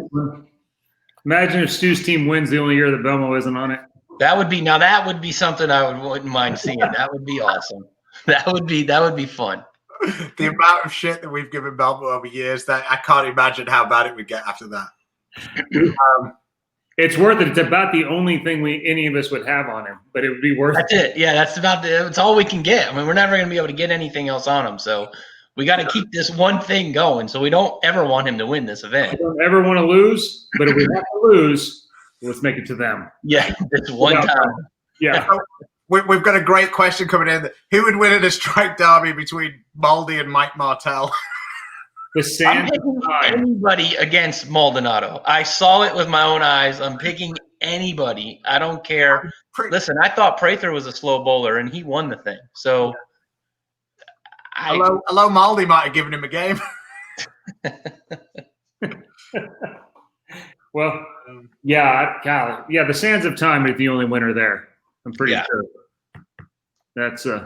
[SPEAKER 1] Imagine if Stu's team wins the only year that Belmo isn't on it.
[SPEAKER 3] That would be something I wouldn't mind seeing. That would be awesome. That would be fun.
[SPEAKER 2] The amount of shit that we've given Belmo over years, that I can't imagine how bad it would get after that.
[SPEAKER 1] It's worth it. It's about the only thing any of us would have on him, but it would be worth it.
[SPEAKER 3] That's it. Yeah, that's all we can get. I mean, we're never going to be able to get anything else on him. So we got to keep this one thing going. So we don't ever want him to win this event.
[SPEAKER 1] I don't ever want to lose, but if we have to lose, let's make it to them.
[SPEAKER 3] Yeah, this one time.
[SPEAKER 1] Yeah.
[SPEAKER 2] We've got a great question coming in. Who would win in a strike derby between Baldy and Mike Martell?
[SPEAKER 3] I'm picking anybody against Maldonado. I saw it with my own eyes. I'm picking anybody. I don't care. Listen, I thought Prather was a slow bowler, and he won the thing. So,
[SPEAKER 2] hello, Maldy might have given him a game.
[SPEAKER 1] Well, yeah, the Sands of Time is the only winner there. I'm pretty sure. That's it's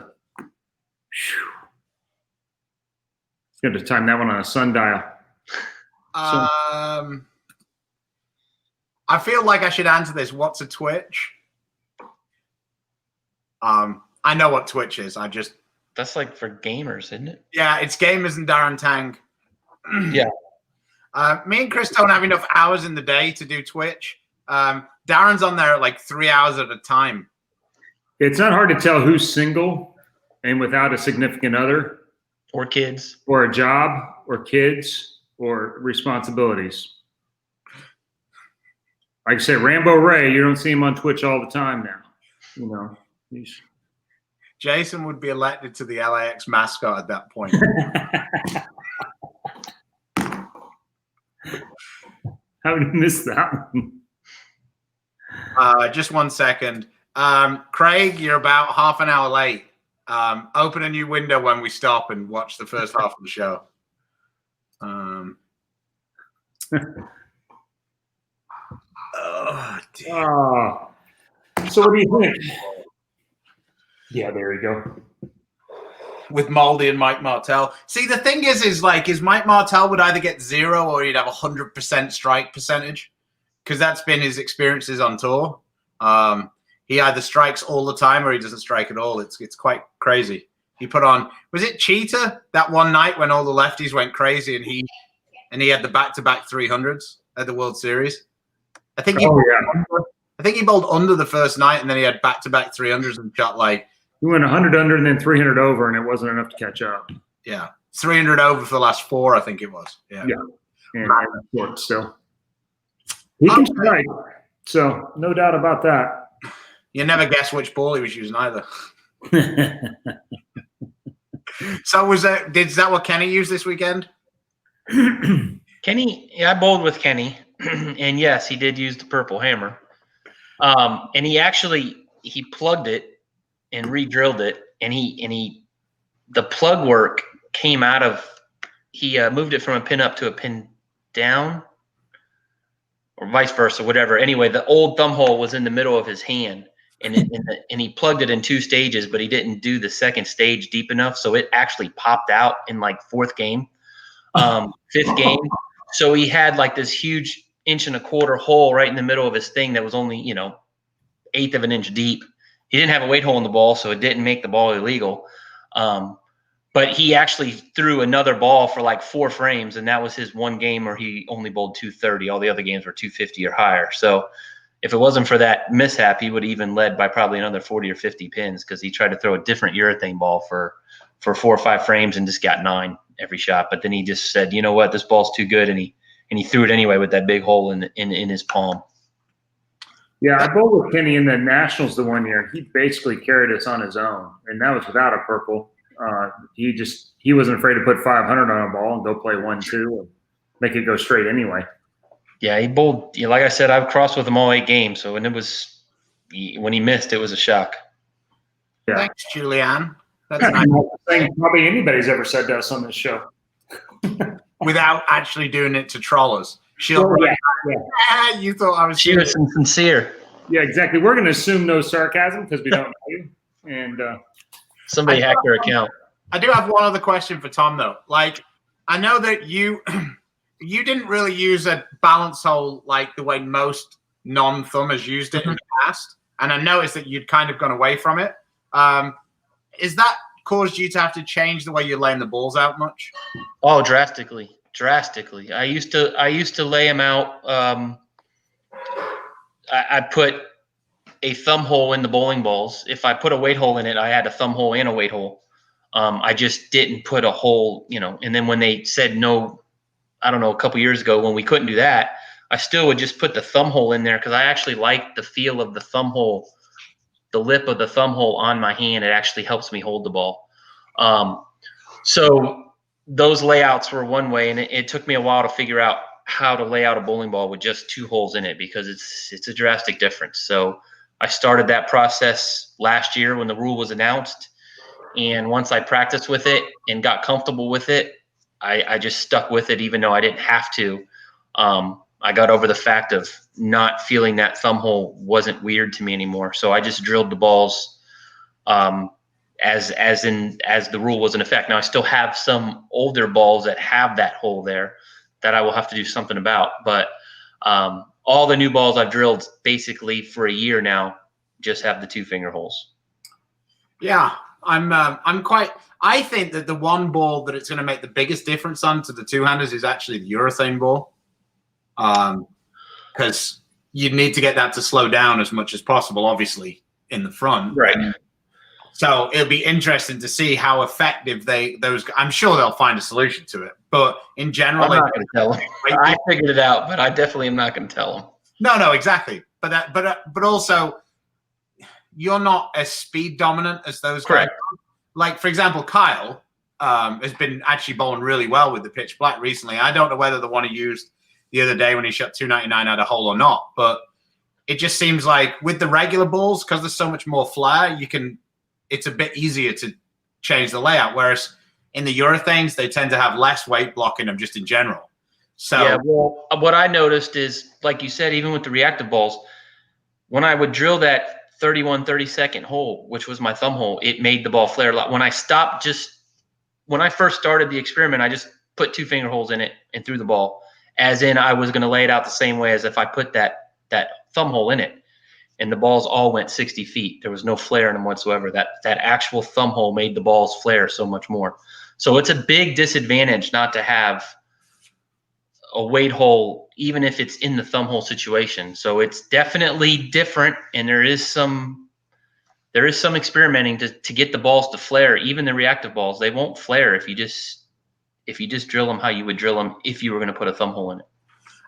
[SPEAKER 1] going to time that one on a sundial.
[SPEAKER 2] I feel like I should answer this. What's a Twitch? I know what Twitch is.
[SPEAKER 3] That's like for gamers, isn't it?
[SPEAKER 2] Yeah, it's gamers and Darren Tang.
[SPEAKER 3] Yeah.
[SPEAKER 2] Me and Chris don't have enough hours in the day to do Twitch. Darren's on there at like 3 hours at a time.
[SPEAKER 1] It's not hard to tell who's single and without a significant other.
[SPEAKER 3] Or kids.
[SPEAKER 1] Or a job, or kids, or responsibilities. Like I said, Rambo Ray, you don't see him on Twitch all the time now.
[SPEAKER 2] Jason would be elected to the LAX mascot at that point.
[SPEAKER 1] How did you miss that one?
[SPEAKER 2] Just 1 second. Craig, you're about half an hour late. Open a new window when we stop and watch the first half of the show. Oh, dear.
[SPEAKER 1] So what do you think? Yeah, there you go.
[SPEAKER 2] With Maldy and Mike Martell. See, the thing is Mike Martell would either get 0 or he'd have 100% strike percentage, because that's been his experiences on tour. He either strikes all the time or he doesn't strike at all. It's quite crazy. He put on, was it Cheetah that one night when all the lefties went crazy and he had the back-to-back 300s at the World Series? I think he bowled under the first night, and then he had back-to-back 300s and shot like.
[SPEAKER 1] He went 100 under and then 300 over, and it wasn't enough to catch up.
[SPEAKER 2] Yeah, 300 over for the last 4, I think it was. Yeah.
[SPEAKER 1] And short still. He can strike, so no doubt about that.
[SPEAKER 2] You never guess which ball he was using either. So is that what Kenny used this weekend?
[SPEAKER 3] Kenny, I bowled with Kenny, and yes, he did use the purple hammer. And he plugged it and re-drilled it, and the plug work came out of, he moved it from a pin up to a pin down, or vice versa, whatever. Anyway, the old thumb hole was in the middle of his hand, and he plugged it in 2 stages, but he didn't do the second stage deep enough, so it actually popped out in like 4th game, 5th game. So he had like this huge 1.25 inch hole right in the middle of his thing that was only 1/8 of an inch deep. He didn't have a weight hole in the ball, so it didn't make the ball illegal. But he actually threw another ball for like 4 frames, and that was his one game where he only bowled 230. All the other games were 250 or higher. So if it wasn't for that mishap, he would have even led by probably another 40 or 50 pins, because he tried to throw a different urethane ball for 4 or 5 frames and just got 9 every shot. But then he just said, you know what, this ball's too good, and he threw it anyway with that big hole in his palm.
[SPEAKER 1] Yeah, I bowled with Kenny in the Nationals the one year. He basically carried us on his own, and that was without a purple. He wasn't afraid to put 500 on a ball and go play 1-2 and make it go straight anyway.
[SPEAKER 3] Yeah, he bowled. Like I said, I've crossed with him all 8 games. So when he missed, it was a shock.
[SPEAKER 1] Yeah.
[SPEAKER 2] Thanks, Julianne. That's nice.
[SPEAKER 1] Thing probably anybody's ever said to us on this show.
[SPEAKER 2] Without actually doing it to troll us. You thought I was.
[SPEAKER 3] She was sincere.
[SPEAKER 1] Yeah, exactly. We're going to assume no sarcasm because we don't know you. And
[SPEAKER 3] somebody hacked her account.
[SPEAKER 2] I do have one other question for Tom, though. Like, I know that you didn't really use a balance hole like the way most non-thumbers used it in the past, and I noticed that you'd kind of gone away from it. Is that caused you to have to change the way you're laying the balls out much?
[SPEAKER 3] Oh, drastically. I used to lay them out. I put a thumb hole in the bowling balls. If I put a weight hole in it, I had a thumb hole and a weight hole. I just didn't put a hole, and then when they said no, I don't know, a couple years ago when we couldn't do that, I still would just put the thumb hole in there because I actually like the feel of the thumb hole, the lip of the thumb hole on my hand. It actually helps me hold the ball. So those layouts were one way, and it took me a while to figure out how to lay out a bowling ball with just 2 holes in it, because it's a drastic difference. So I started that process last year when the rule was announced. And once I practiced with it and got comfortable with it, I just stuck with it, even though I didn't have to. I got over the fact of not feeling that thumb hole wasn't weird to me anymore. So I just drilled the balls as the rule was in effect. Now I still have some older balls that have that hole there that I will have to do something about. But all the new balls I've drilled basically for a year now just have the 2-finger holes.
[SPEAKER 2] Yeah. I think that the one ball that it's going to make the biggest difference on to the 2-handers is actually the urethane ball. Because you need to get that to slow down as much as possible, obviously, in the front.
[SPEAKER 3] Right.
[SPEAKER 2] So it'll be interesting to see how effective I'm sure they'll find a solution to it. But in general,
[SPEAKER 3] I'm not going to tell them. I figured it out, but I definitely am not going to tell them.
[SPEAKER 2] No, exactly. But also, you're not as speed dominant as those guys. Like, for example, Kyle has been actually bowling really well with the pitch black recently. I don't know whether the one he used the other day when he shot 299 had a hole or not, but it just seems like with the regular balls, because there's so much more flare, it's a bit easier to change the layout. Whereas in the urethanes, they tend to have less weight blocking them just in general. So
[SPEAKER 3] yeah, well, what I noticed is, like you said, even with the reactive balls, when I would drill that 31-32nd hole, which was my thumb hole, it made the ball flare a lot. When I first started the experiment, I just put 2-finger holes in it and threw the ball, as in I was going to lay it out the same way as if I put that thumb hole in it, and the balls all went 60 feet. There was no flare in them whatsoever. That actual thumb hole made the balls flare so much more. So it's a big disadvantage not to have a weight hole, even if it's in the thumb hole situation. So it's definitely different, and there is some experimenting to get the balls to flare. Even the reactive balls, they won't flare if you just drill them how you would drill them if you were going to put a thumb hole in it.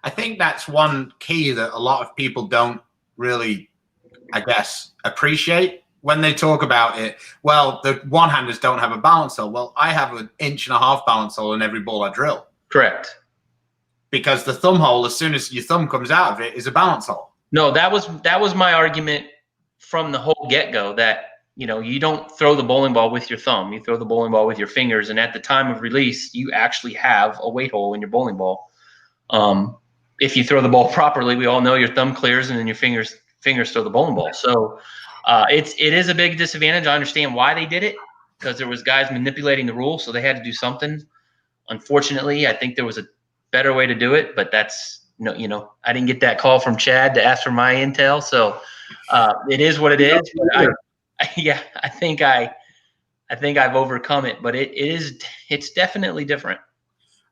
[SPEAKER 2] I think that's one key that a lot of people don't really, I guess, appreciate when they talk about it. Well, the one-handers don't have a balance hole. Well, I have 1.5 inch balance hole in every ball I drill.
[SPEAKER 3] Correct.
[SPEAKER 2] Because the thumb hole, as soon as your thumb comes out of it, is a balance hole.
[SPEAKER 3] No, that was my argument from the whole get-go, that you don't throw the bowling ball with your thumb. You throw the bowling ball with your fingers, and at the time of release, you actually have a weight hole in your bowling ball. If you throw the ball properly, we all know your thumb clears, and then your fingers throw the bowling ball. So It is a big disadvantage. I understand why they did it, because there was guys manipulating the rules, so they had to do something. Unfortunately, I think there was a better way to do it, but that's I didn't get that call from Chad to ask for my intel, so it is what it is. But I think I've overcome it, but it's definitely different.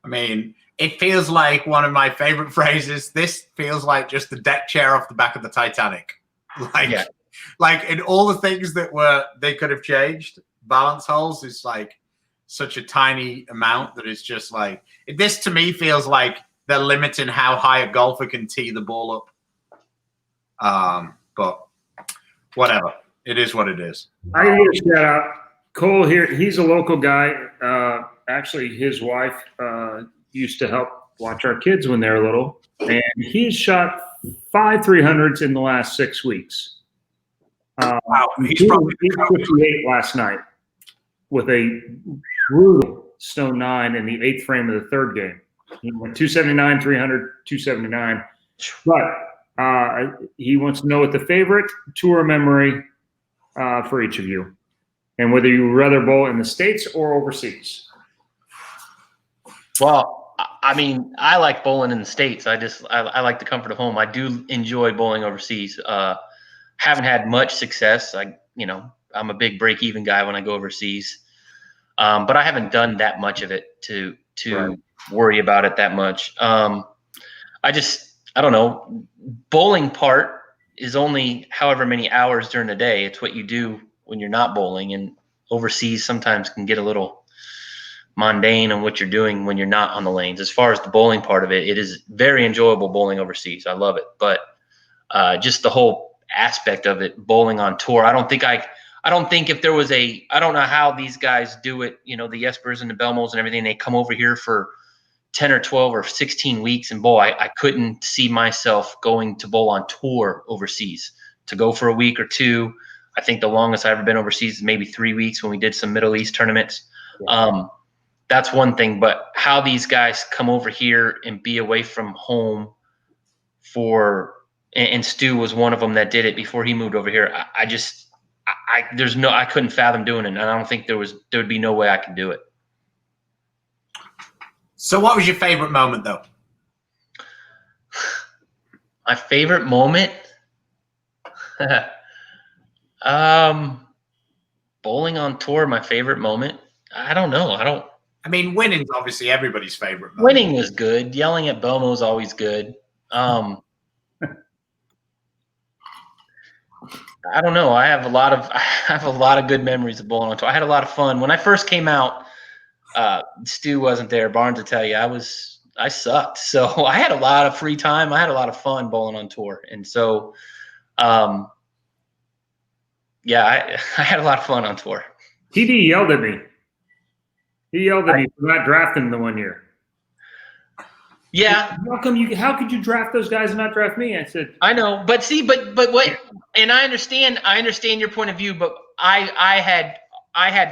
[SPEAKER 2] I mean, it feels like one of my favorite phrases. This feels like just the deck chair off the back of the Titanic. Like in all the things that they could have changed, balance holes is like such a tiny amount that it's just like, this to me feels like they're limiting how high a golfer can tee the ball up. But whatever, it is what it is.
[SPEAKER 1] I give a shout out. Cole here, he's a local guy. Actually, his wife used to help watch our kids when they were little, and he's shot 5 300s in the last 6 weeks.
[SPEAKER 2] Wow,
[SPEAKER 1] he's 58 last night with a brutal stone 9 in the 8th frame of the 3rd game. He went 279, 300, 279. But he wants to know what the favorite tour memory for each of you, and whether you would rather bowl in the States or overseas.
[SPEAKER 3] Well, I mean, I like bowling in the States. I like the comfort of home. I do enjoy bowling overseas. Haven't had much success. I'm a big break-even guy when I go overseas, but I haven't done that much of it to worry about it that much. I don't know. Bowling part is only however many hours during the day. It's what you do when you're not bowling, and overseas sometimes can get a little mundane on what you're doing when you're not on the lanes. As far as the bowling part of it, it is very enjoyable bowling overseas. I love it, but just the whole aspect of it, bowling on tour. I don't think if there was I don't know how these guys do it. The Jespers and the Belmos and everything. They come over here for 10 or 12 or 16 weeks and bowl. I couldn't see myself going to bowl on tour overseas. To go for a week or two. I think the longest I've ever been overseas is maybe 3 weeks when we did some Middle East tournaments. Yeah. That's one thing, but how these guys come over here and be away from home and Stu was one of them that did it before he moved over here. I couldn't fathom doing it, and I don't think there would be no way I could do it.
[SPEAKER 2] So what was your favorite moment, though?
[SPEAKER 3] My favorite moment? Bowling on tour, my favorite moment? I don't know.
[SPEAKER 2] I mean, winning's obviously everybody's favorite moment.
[SPEAKER 3] Winning was good. Yelling at Bomo is always good. I don't know. I have a lot of good memories of bowling on tour. I had a lot of fun when I first came out. Stu wasn't there. Barnes will tell you I sucked. So I had a lot of free time. I had a lot of fun bowling on tour, and so I had a lot of fun on tour.
[SPEAKER 1] TD yelled at me. He yelled at me for not drafting the 1 year.
[SPEAKER 3] Yeah.
[SPEAKER 1] How could you draft those guys and not draft me? I said,
[SPEAKER 3] I know, but what? And I understand your point of view, but I had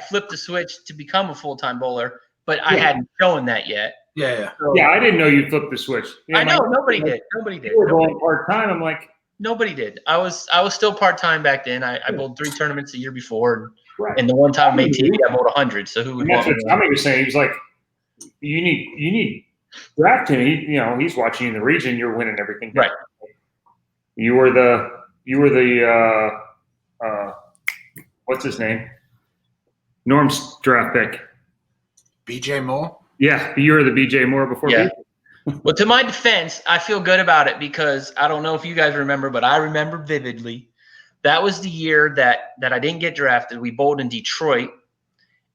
[SPEAKER 3] flipped the switch to become a full-time bowler, but I hadn't shown that yet.
[SPEAKER 2] Yeah.
[SPEAKER 3] So,
[SPEAKER 1] I didn't know you flipped the switch.
[SPEAKER 3] I know nobody did. Nobody did.
[SPEAKER 1] You were bowling part-time. I'm like,
[SPEAKER 3] nobody did. I was still part-time back then. I bowled 3 tournaments a year before, and the one time I made TV, I bowled 100. So who would want me?
[SPEAKER 1] That's what Tommy was saying. He was like, you need draft him. He's watching you in the region. You're winning everything.
[SPEAKER 3] Right.
[SPEAKER 1] You were the what's his name? Norm's draft pick.
[SPEAKER 2] BJ Moore?
[SPEAKER 1] Yeah, you were the BJ Moore before.
[SPEAKER 3] Yeah. Well, to my defense, I feel good about it because I don't know if you guys remember, but I remember vividly. That was the year that I didn't get drafted. We bowled in Detroit,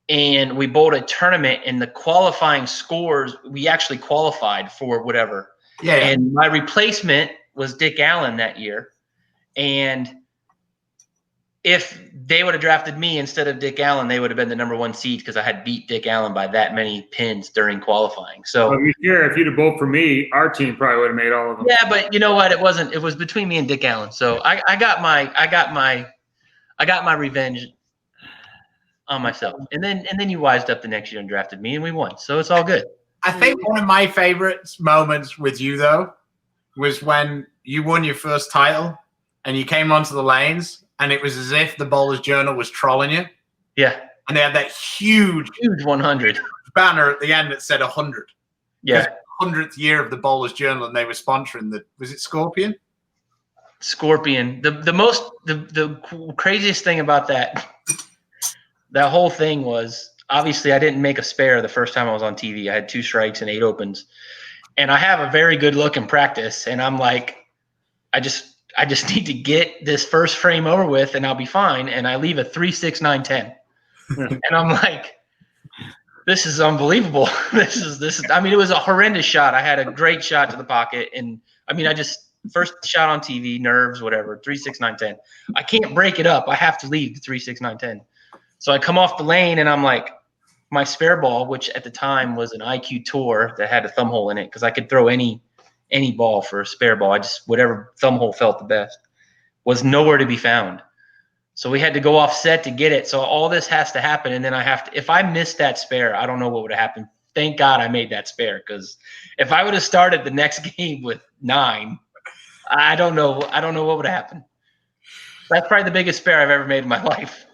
[SPEAKER 3] and we bowled a tournament, and the qualifying scores, we actually qualified for whatever.
[SPEAKER 2] Yeah.
[SPEAKER 3] And my replacement was Dick Allen that year. And if they would have drafted me instead of Dick Allen, they would have been the number 1 seed because I had beat Dick Allen by that many pins during qualifying. So
[SPEAKER 1] if you'd have bowled for me, our team probably would have made all of them.
[SPEAKER 3] Yeah, but you know what? It wasn't. It was between me and Dick Allen. So I got my revenge on myself. And then you wised up the next year and drafted me, and we won. So it's all good.
[SPEAKER 2] I think one of my favorite moments with you, though, was when you won your first title and you came onto the lanes and it was as if the Bowler's Journal was trolling you.
[SPEAKER 3] Yeah.
[SPEAKER 2] And they had that huge
[SPEAKER 3] 100
[SPEAKER 2] banner at the end that said 100.
[SPEAKER 3] Yeah.
[SPEAKER 2] 100th year of the Bowler's Journal, and they were sponsoring was it Scorpion?
[SPEAKER 3] Scorpion. The craziest thing about that whole thing was, obviously I didn't make a spare the first time I was on TV. I had 2 strikes and 8 opens, and I have a very good look in practice. And I'm like, I just need to get this first frame over with, and I'll be fine. And I leave a 3-6-9-10, and I'm like, this is unbelievable. This is. I mean, it was a horrendous shot. I had a great shot to the pocket, and I mean, first shot on TV, nerves, whatever, 3-6-9-10. I can't break it up. I have to leave the 3-6-9-10. So I come off the lane, and I'm like, my spare ball, which at the time was an IQ Tour that had a thumb hole in it, because I could throw any ball for a spare ball. Whatever thumb hole felt the best, was nowhere to be found. So we had to go off set to get it. So all this has to happen, and then I have to. If I missed that spare, I don't know what would have happened. Thank God I made that spare, because if I would have started the next game with 9, I don't know what would have happened. That's probably the biggest spare I've ever made in my life.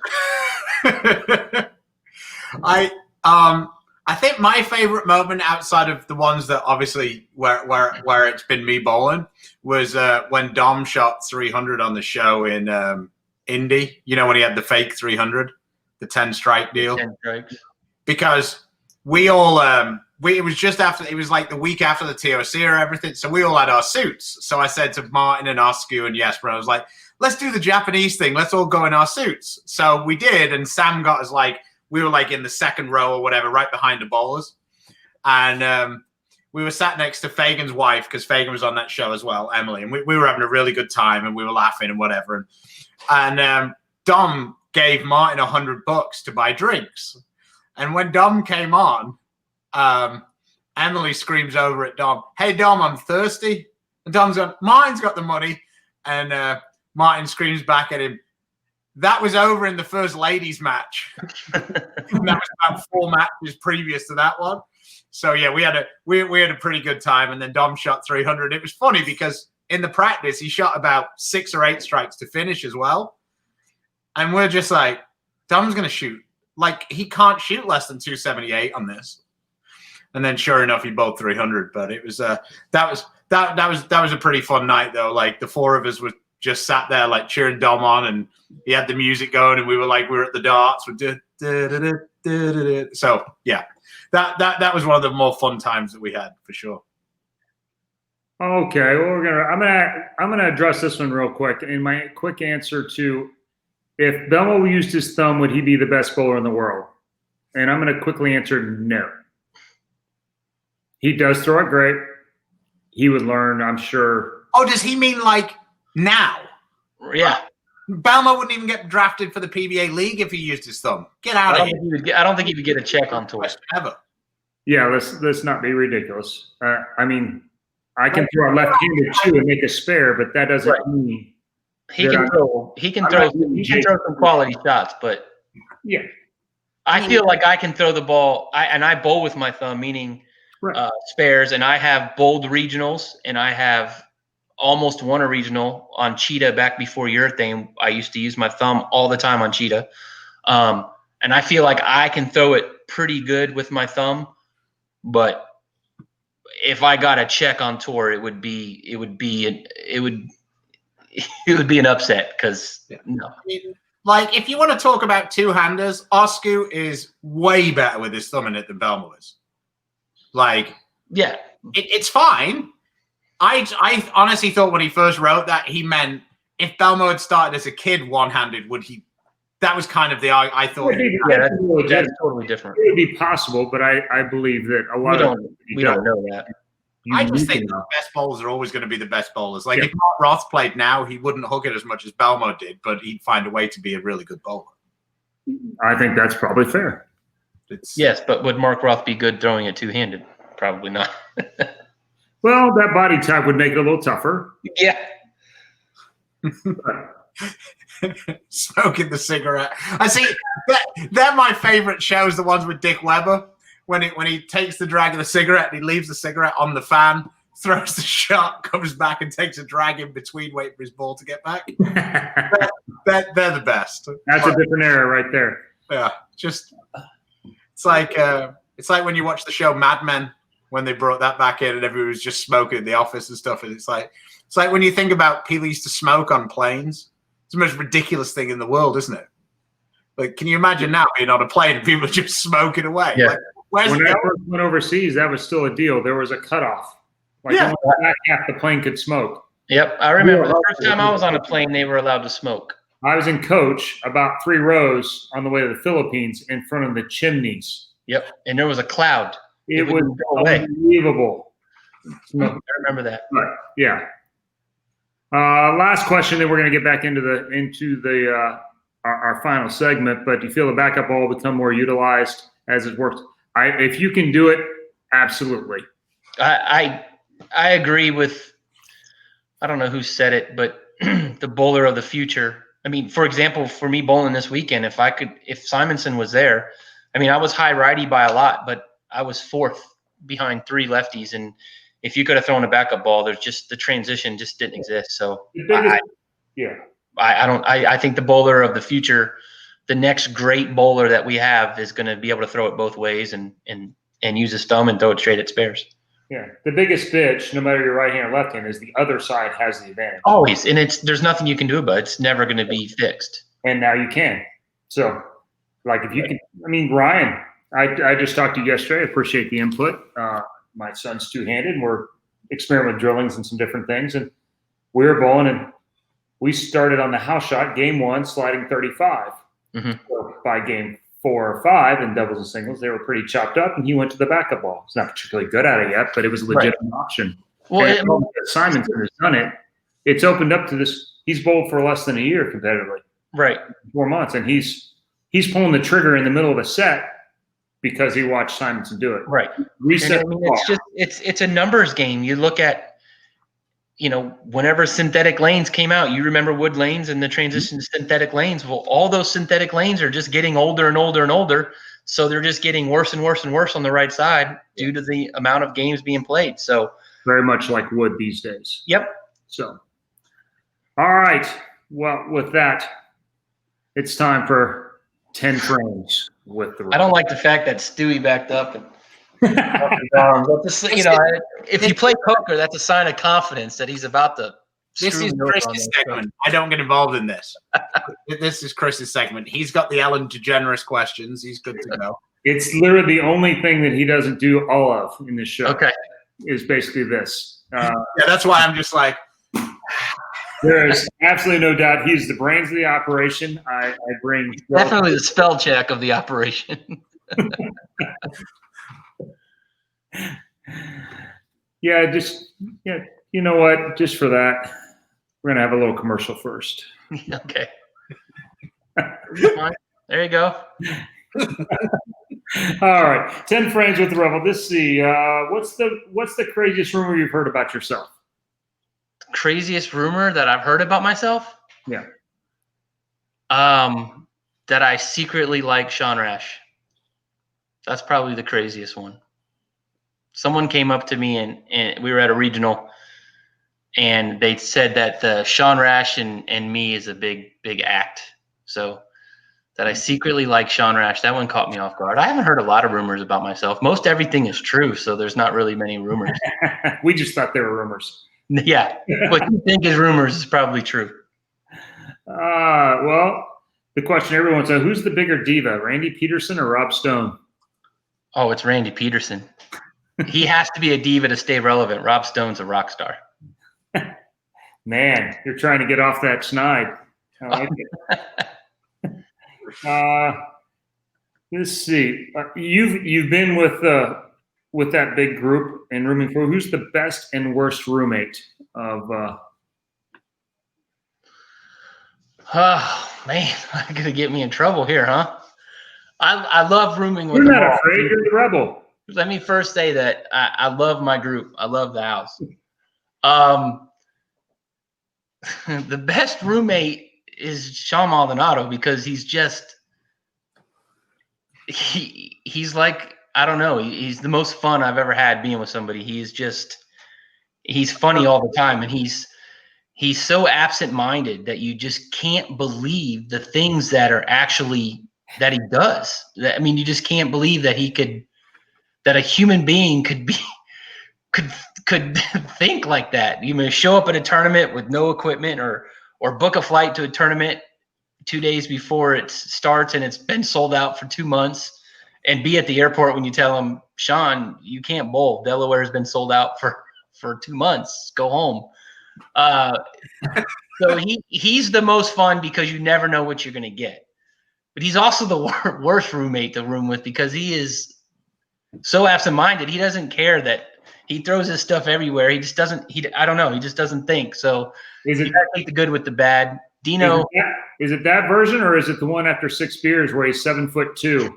[SPEAKER 2] I think my favorite moment, outside of the ones that obviously where it's been me bowling, was when Dom shot 300 on the show in Indy. You know, when he had the fake 300, the 10 strike deal.
[SPEAKER 3] 10 strikes.
[SPEAKER 2] Because we all it was just after, it was like the week after the TOC or everything, so we all had our suits. So I said to Martin and Oscu and Jesper, I was like, let's do the Japanese thing. Let's all go in our suits. So we did, and Sam got us like, we were like in the second row or whatever, right behind the bowlers. And we were sat next to Fagan's wife, because Fagan was on that show as well, Emily. And we were having a really good time, and we were laughing and whatever. And Dom gave Martin $100 to buy drinks. And when Dom came on, Emily screams over at Dom, "Hey, Dom, I'm thirsty." And Dom's going, "Martin's got the money." And Martin screams back at him, "That was over in the first ladies match." And that was about 4 matches previous to that one. So yeah, we had a pretty good time. And then Dom shot 300. It was funny because in the practice he shot about 6 or 8 strikes to finish as well. And we're just like, Dom's gonna shoot, like, he can't shoot less than 278 on this. And then sure enough, he bowled 300. But it was that was a pretty fun night though. Like the 4 of us were just sat there like cheering Dom on, and he had the music going, and we were at the darts with so yeah, that was one of the more fun times that we had for sure.
[SPEAKER 1] Okay, well, I'm gonna address this one real quick. And my quick answer to, if Belmo used his thumb, would he be the best bowler in the world? And I'm gonna quickly answer no. He does throw it great. He would learn, I'm sure.
[SPEAKER 2] Oh, does he mean like now?
[SPEAKER 3] Yeah.
[SPEAKER 2] Belmo wouldn't even get drafted for the PBA league if he used his thumb. Get out of here.
[SPEAKER 3] I don't think he would get a check on tour.
[SPEAKER 2] Ever.
[SPEAKER 1] Yeah, let's not be ridiculous. I mean, I can throw a left-handed too and make a spare, but that doesn't mean
[SPEAKER 3] he can throw some quality shots. But
[SPEAKER 1] yeah,
[SPEAKER 3] I feel like I can throw the ball. I bowl with my thumb, meaning spares, and I have bowled regionals, and I have almost won a regional on Cheetah back before your thing. I used to use my thumb all the time on Cheetah. And I feel like I can throw it pretty good with my thumb, but if I got a check on tour, it would be an upset, because no.
[SPEAKER 2] Like, if you want to talk about two-handers, Oscu is way better with his thumb in it than Belmo is. Like,
[SPEAKER 3] yeah,
[SPEAKER 2] it's fine. I honestly thought when he first wrote that, he meant if Belmo had started as a kid one-handed, would he? That was kind of the I thought.
[SPEAKER 3] Yeah, that's totally different.
[SPEAKER 1] It would be possible, but I believe that a lot
[SPEAKER 3] we don't know that.
[SPEAKER 2] I just think the best bowlers are always going to be the best bowlers. Like if Mark Roth played now, he wouldn't hook it as much as Belmo did, but he'd find a way to be a really good bowler.
[SPEAKER 1] I think that's probably fair.
[SPEAKER 3] Yes, but would Mark Roth be good throwing it two-handed? Probably not.
[SPEAKER 1] Well, that body type would make it a little tougher.
[SPEAKER 3] Yeah.
[SPEAKER 2] Smoking the cigarette. I see. They're my favorite shows. The ones with Dick Weber, when he takes the drag of the cigarette and he leaves the cigarette on the fan, throws the shot, comes back and takes a drag in between, waiting for his ball to get back. They're the best.
[SPEAKER 1] That's a different era right there.
[SPEAKER 2] Yeah, just it's like when you watch the show Mad Men when they brought that back in and everyone was just smoking in the office and stuff. And it's like when you think about people used to smoke on planes. It's the most ridiculous thing in the world, isn't it? Like, can you imagine now being on a plane and people are just smoking away?
[SPEAKER 3] Yeah.
[SPEAKER 2] Like,
[SPEAKER 1] when I first went overseas, that was still a deal. There was a cutoff. Like only the back half the plane could smoke.
[SPEAKER 3] Yep, I remember the first time I was on a plane, they were allowed to smoke.
[SPEAKER 1] I was in coach about 3 rows on the way to the Philippines in front of the chimneys.
[SPEAKER 3] Yep, and there was a cloud.
[SPEAKER 1] It was unbelievable.
[SPEAKER 3] I remember that.
[SPEAKER 1] But, yeah. Last question, then we're going to get back into our final segment. But do you feel the backup ball will become more utilized as it works? If you can do it, absolutely.
[SPEAKER 3] I agree with. I don't know who said it, but the bowler of the future. I mean, for example, for me bowling this weekend, if Simonson was there, I mean, I was high righty by a lot, but I was 4th behind 3 lefties, and if you could have thrown a backup ball, there's just the transition just didn't exist. So I think the bowler of the future, the next great bowler that we have, is going to be able to throw it both ways and use his thumb and throw it straight at spares.
[SPEAKER 1] Yeah, the biggest bitch, no matter your right hand or left hand, is the other side has the advantage.
[SPEAKER 3] Always, and there's nothing you can do about it. It's never going to be fixed.
[SPEAKER 1] And now you can. So, like, if you can, I mean, Ryan, I just talked to you yesterday. I appreciate the input. My son's 2-handed, and we're experimenting with drillings and some different things. And we were bowling, and we started on the house shot, game 1, sliding 35.
[SPEAKER 3] Mm-hmm.
[SPEAKER 1] So by game 4 or 5 in doubles and singles, they were pretty chopped up, and he went to the backup ball. He's not particularly good at it yet, but it was a legitimate option. Well, Simonson has done it. It's opened up to this. He's bowled for less than a year competitively.
[SPEAKER 3] Right.
[SPEAKER 1] 4 months, and he's pulling the trigger in the middle of a set because he watched Simonson do it.
[SPEAKER 3] Right.
[SPEAKER 1] Reset.
[SPEAKER 3] And, I mean, it's a numbers game. You look at, whenever synthetic lanes came out, you remember wood lanes and the transition to synthetic lanes. Well, all those synthetic lanes are just getting older and older and older. So they're just getting worse and worse and worse on the right side due to the amount of games being played. So
[SPEAKER 1] very much like wood these days.
[SPEAKER 3] Yep.
[SPEAKER 1] So, all right. Well, with that, it's time for 10 frames with the.
[SPEAKER 3] I don't like the fact that Stewie backed up. And if you play poker, that's a sign of confidence that he's about to.
[SPEAKER 2] This is Chris's segment. I don't get involved in this. This is Chris's segment. He's got the Ellen DeGeneres questions. He's good to go.
[SPEAKER 1] It's literally the only thing that he doesn't do all of in this show.
[SPEAKER 3] Okay.
[SPEAKER 1] Is basically this.
[SPEAKER 2] Yeah, that's why I'm just like.
[SPEAKER 1] There is absolutely no doubt he's the brains of the operation. I bring
[SPEAKER 3] definitely the spell check of the operation.
[SPEAKER 1] Yeah, you know what? Just for that, we're gonna have a little commercial first.
[SPEAKER 3] Okay. There you go.
[SPEAKER 1] All right, 10 frames with the Rebel. Let's see. What's the craziest rumor you've heard about yourself?
[SPEAKER 3] Craziest rumor that I've heard about myself?
[SPEAKER 1] Yeah.
[SPEAKER 3] That I secretly like Sean Rash. That's probably the craziest one. Someone came up to me and we were at a regional, and they said that the Sean Rash and me is a big act. So that I secretly like Sean Rash. That one caught me off guard. I haven't heard a lot of rumors about myself. Most everything is true, so there's not really many rumors.
[SPEAKER 1] We just thought they were rumors.
[SPEAKER 3] Yeah, what you think is rumors is probably true.
[SPEAKER 1] Well, the question everyone says: who's the bigger diva, Randy Peterson or Rob Stone?
[SPEAKER 3] Oh, it's Randy Peterson. He has to be a diva to stay relevant. Rob Stone's a rock star.
[SPEAKER 1] Man, you're trying to get off that schneid. I like it. Let's see. You've been with that big group and rooming for. Who's the best and worst roommate of?
[SPEAKER 3] Oh man, I'm gonna get me in trouble here, huh? I love rooming with.
[SPEAKER 1] You're not afraid. You're the Rebel.
[SPEAKER 3] Let me first say that I love my group. I love the house. The best roommate is Sean Maldonado because he's like, I don't know. He's the most fun I've ever had being with somebody. He's funny all the time, and he's he's so absent-minded that you just can't believe the things that he does. I mean, you just can't believe that that a human being could think like that. You may show up at a tournament with no equipment or book a flight to a tournament 2 days before it starts and it's been sold out for 2 months, and be at the airport when you tell them, Sean, you can't bowl. Delaware has been sold out for 2 months. Go home. So he's the most fun because you never know what you're going to get. But he's also the worst roommate to room with because he is so absent-minded. He doesn't care that he throws his stuff everywhere. He just doesn't. I don't know. He just doesn't think. So you gotta take the good with the bad. Dino,
[SPEAKER 1] is it that version or is it the one after 6 beers where he's 7'2"?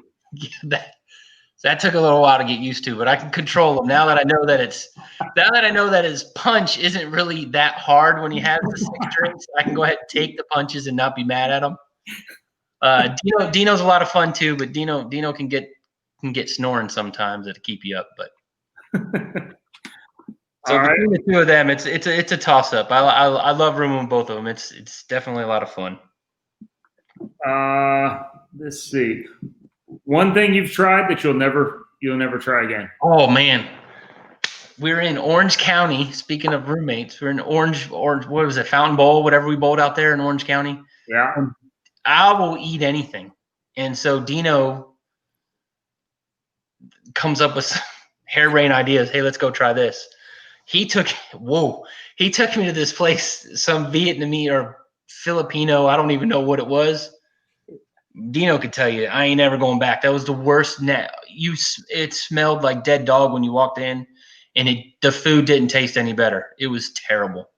[SPEAKER 3] That took a little while to get used to, but I can control him now that I know that his punch isn't really that hard when he has the 6 drinks. I can go ahead and take the punches and not be mad at him. Dino's a lot of fun too, but Dino can get snoring sometimes to keep you up. But so between the two of them, it's a toss up. I love rooming with both of them. It's definitely a lot of fun.
[SPEAKER 1] Let's see. One thing you've tried that you'll never try again.
[SPEAKER 3] Oh man, we're in Orange County. Speaking of roommates, we're in Orange. What was it? Fountain Bowl, whatever we bowled out there in Orange County.
[SPEAKER 1] Yeah.
[SPEAKER 3] I will eat anything, and so Dino comes up with some harebrained ideas. Hey, let's go try this. He took me to this place, some Vietnamese or Filipino. I don't even know what it was. Dino could tell you, I ain't ever going back. That was the worst. It smelled like dead dog when you walked in, and the food didn't taste any better. It was terrible.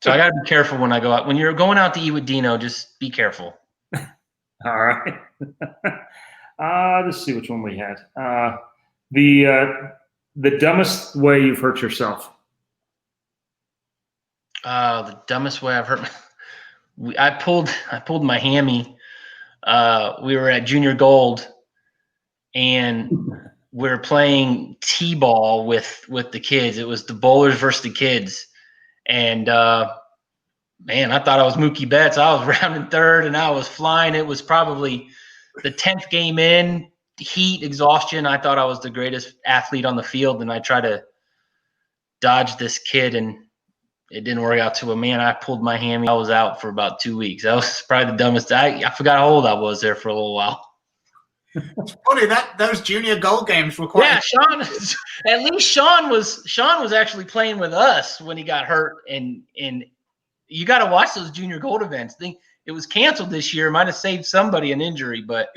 [SPEAKER 3] So I got to be careful when I go out. When you're going out to eat with Dino, just be careful.
[SPEAKER 1] All right. Let's see which one we had. The dumbest way you've hurt yourself.
[SPEAKER 3] The dumbest way I've hurt. I pulled my hammy. We were at Junior Gold, and we were playing T-ball with the kids. It was the bowlers versus the kids, and man, I thought I was Mookie Betts. I was rounding third, and I was flying. It was probably the 10th game in, heat, exhaustion. I thought I was the greatest athlete on the field, and I tried to dodge this kid, and it didn't work out too well. Man, I pulled my hammy. I was out for about 2 weeks. That was probably the dumbest. I forgot how old I was there for a little while.
[SPEAKER 2] It's funny that those Junior Gold games were quite.
[SPEAKER 3] Yeah, Sean. At least Sean was actually playing with us when he got hurt, and you got to watch those Junior Gold events. It was canceled this year. Might have saved somebody an injury, but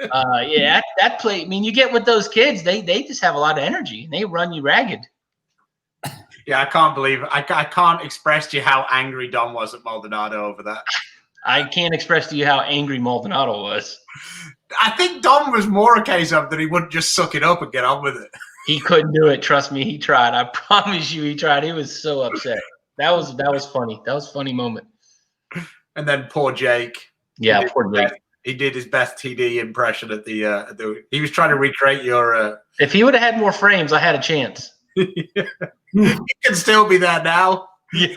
[SPEAKER 3] yeah, that play. I mean, you get with those kids. They just have a lot of energy, and they run you ragged.
[SPEAKER 2] Yeah, I can't believe it. I can't express to you how angry Don was at Maldonado over that.
[SPEAKER 3] I can't express to you how angry Maldonado was.
[SPEAKER 2] I think Don was more a case of that he wouldn't just suck it up and get on with it.
[SPEAKER 3] He couldn't do it. Trust me, he tried. I promise you, he tried. He was so upset. That was funny. That was a funny moment.
[SPEAKER 2] And then poor Jake.
[SPEAKER 3] Yeah, poor Jake.
[SPEAKER 2] He did his best TD impression at the. He was trying to recreate your.
[SPEAKER 3] If he would have had more frames, I had a chance.
[SPEAKER 2] He can still be there now.
[SPEAKER 1] Yeah.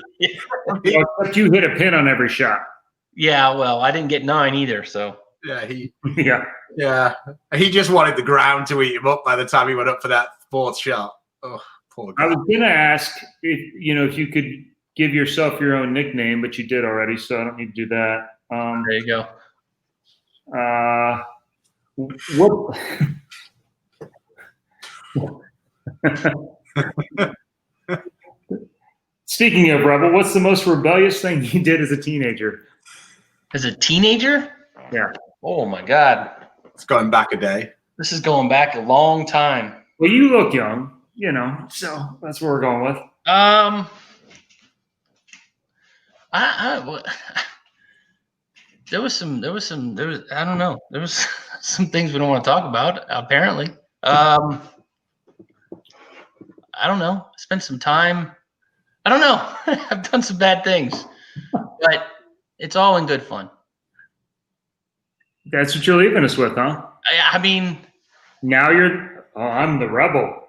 [SPEAKER 1] But you hit a pin on every shot.
[SPEAKER 3] Yeah, well, I didn't get 9 either, so.
[SPEAKER 2] Yeah, he just wanted the ground to eat him up by the time he went up for that 4th shot. Oh, poor guy.
[SPEAKER 1] I was going to ask if you could give yourself your own nickname, but you did already, so I don't need to do that.
[SPEAKER 3] There you go.
[SPEAKER 1] What? Speaking of Rebel, what's the most rebellious thing you did as a teenager?
[SPEAKER 3] As a teenager?
[SPEAKER 1] Yeah.
[SPEAKER 3] Oh my God.
[SPEAKER 2] It's going back a day.
[SPEAKER 3] This is going back a long time.
[SPEAKER 1] Well, you look young, so that's what we're going with.
[SPEAKER 3] There was I don't know. There was some things we don't want to talk about, apparently. I don't know. Spent some time. I don't know. I've done some bad things, but it's all in good fun.
[SPEAKER 1] That's what you're leaving us with, huh?
[SPEAKER 3] I mean,
[SPEAKER 1] now I'm the rebel.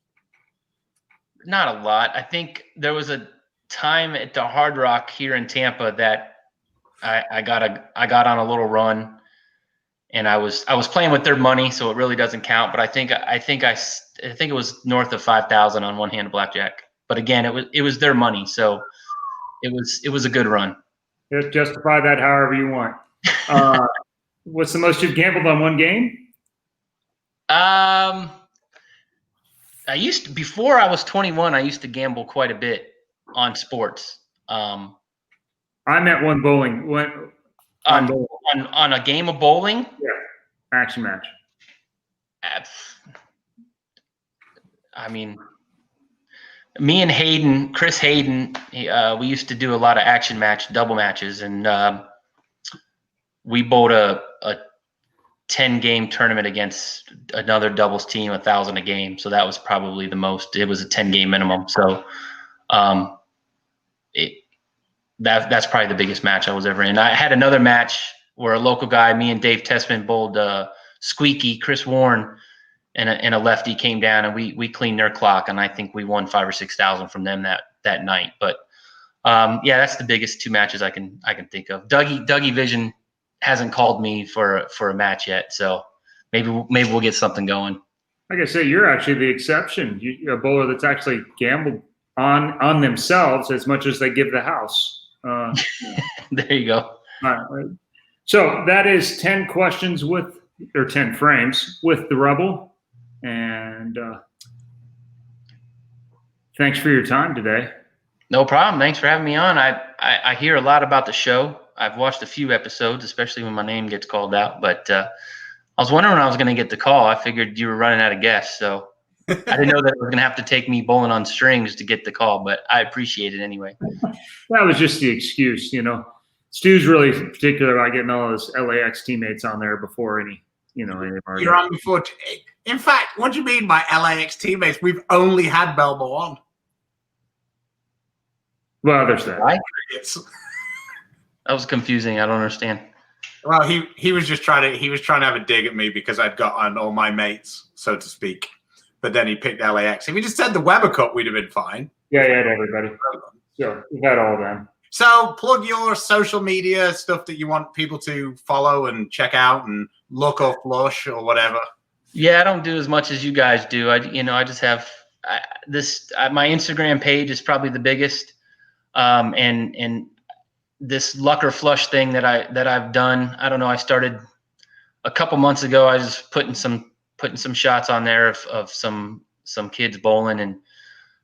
[SPEAKER 3] not a lot. I think there was a time at the Hard Rock here in Tampa that I got on a little run, and I was playing with their money, so it really doesn't count. But I think it was north of 5,000 on one hand of blackjack. But again, it was their money, so it was a good run.
[SPEAKER 1] Justify that however you want. What's the most you've gambled on one game?
[SPEAKER 3] Before I was 21, I used to gamble quite a bit on sports.
[SPEAKER 1] I meant one bowling.
[SPEAKER 3] On a game of bowling?
[SPEAKER 1] Yeah, action match.
[SPEAKER 3] I mean, me and Chris Hayden, we used to do a lot of action match, double matches, and we bowled a 10-game tournament against another doubles team, 1,000 a game. So that was probably the most. It was a 10-game minimum. So that's probably the biggest match I was ever in. I had another match where a local guy, me and Dave Tessman, bowled Squeaky, Chris Warren, and a lefty came down, and we cleaned their clock, and I think we won 5,000 or 6,000 from them that night. But yeah, that's the biggest two matches I can think of. Dougie Vision hasn't called me for a match yet, so maybe we'll get something going.
[SPEAKER 1] Like I say, you're actually the exception. You're a bowler that's actually gambled on themselves as much as they give the house.
[SPEAKER 3] There you go.
[SPEAKER 1] Right. So that is 10 questions or 10 frames with the Rebel, and thanks for your time today.
[SPEAKER 3] No problem. Thanks for having me on. I hear a lot about the show. I've watched a few episodes, especially when my name gets called out. But I was wondering when I was going to get the call. I figured you were running out of guests, so I didn't know that it was going to have to take me bowling on strings to get the call. But I appreciate it anyway.
[SPEAKER 1] That was just the excuse, you know. Stu's really particular about getting all his LAX teammates on there before any of our.
[SPEAKER 2] You're on before. In fact, what do you mean by LAX teammates? We've only had Belmo on.
[SPEAKER 1] Well, there's that.
[SPEAKER 3] Right? That was confusing. I don't understand.
[SPEAKER 2] Well, he was just trying to have a dig at me because I'd got on all my mates, so to speak. But then he picked LAX. If he just said the Weber Cup, we'd have been fine.
[SPEAKER 1] Yeah, he had everybody. So we've had all of them.
[SPEAKER 2] So plug your social media stuff that you want people to follow and check out and look or flush or whatever.
[SPEAKER 3] Yeah, I don't do as much as you guys do. I just have my Instagram page is probably the biggest. And this luck or flush thing that I've done, I don't know. I started a couple months ago. I was putting some shots on there of some kids bowling and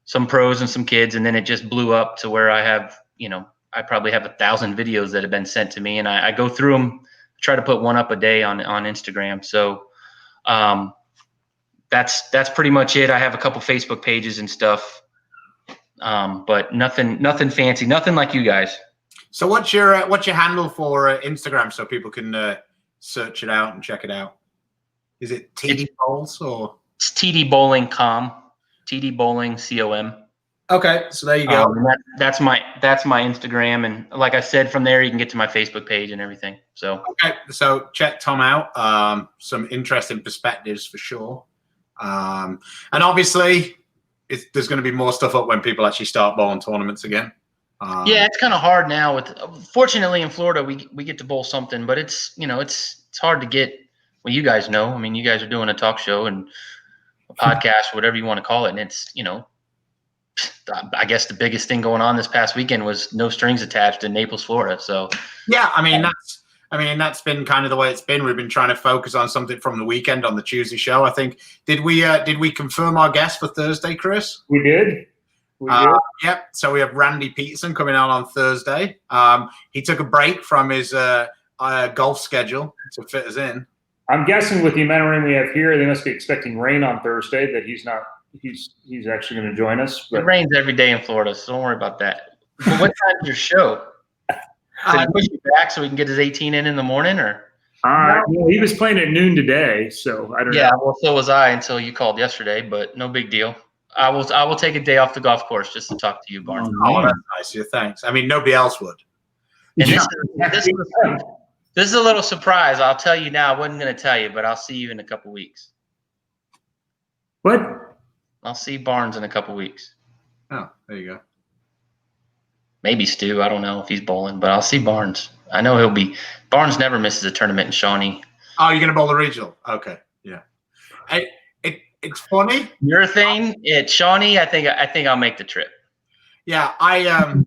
[SPEAKER 3] some pros and some kids, and then it just blew up to where I have, I probably have 1,000 videos that have been sent to me, and I go through them, try to put one up a day on Instagram. So that's pretty much it. I have a couple Facebook pages and stuff. But nothing fancy, nothing like you guys.
[SPEAKER 2] So what's your handle for Instagram so people can search it out and check it out? Is it TD Bowls or? It's
[SPEAKER 3] TD Bowling Com, TD Bowling COM.
[SPEAKER 2] Okay, so there you go.
[SPEAKER 3] That's my Instagram, and like I said, from there you can get to my Facebook page and everything. So
[SPEAKER 2] okay, so check Tom out. Some interesting perspectives for sure, and obviously. There's going to be more stuff up when people actually start bowling tournaments again.
[SPEAKER 3] Yeah, it's kind of hard now. Fortunately, in Florida, we get to bowl something, but it's hard to get. Well, you guys know. I mean, you guys are doing a talk show and a podcast, whatever you want to call it, and it's I guess the biggest thing going on this past weekend was no strings attached in Naples, Florida. So
[SPEAKER 2] yeah, I mean that's been kind of the way it's been. We've been trying to focus on something from the weekend on the Tuesday show. I think did we confirm our guest for Thursday, Chris?
[SPEAKER 1] We did.
[SPEAKER 2] Yep. So we have Randy Peterson coming on Thursday. He took a break from his golf schedule to fit us in.
[SPEAKER 1] I'm guessing with the amount of rain we have here, they must be expecting rain on Thursday. That he's not. He's actually going to join us. But.
[SPEAKER 3] It rains every day in Florida, so don't worry about that. But what time is your show? Did he push you back so we can get his 18 in the morning, or?
[SPEAKER 1] Well, he was playing at noon today, so I don't know.
[SPEAKER 3] Yeah, well, so was I until you called yesterday, but no big deal. I will take a day off the golf course just to talk to you, Barnes.
[SPEAKER 2] Oh, that's nice. Yeah, thanks. I mean, nobody else would.
[SPEAKER 3] And this is a little surprise. I'll tell you now. I wasn't going to tell you, but I'll see you in a couple weeks.
[SPEAKER 1] What?
[SPEAKER 3] I'll see Barnes in a couple weeks.
[SPEAKER 2] Oh, there you go.
[SPEAKER 3] Maybe Stu. I don't know if he's bowling, but I'll see Barnes. I know he'll be. Barnes never misses a tournament in Shawnee.
[SPEAKER 2] Oh, you're going to bowl the regional? Okay, yeah. It's funny.
[SPEAKER 3] Urethane at Shawnee. I think I'll make the trip.
[SPEAKER 2] Yeah, I'm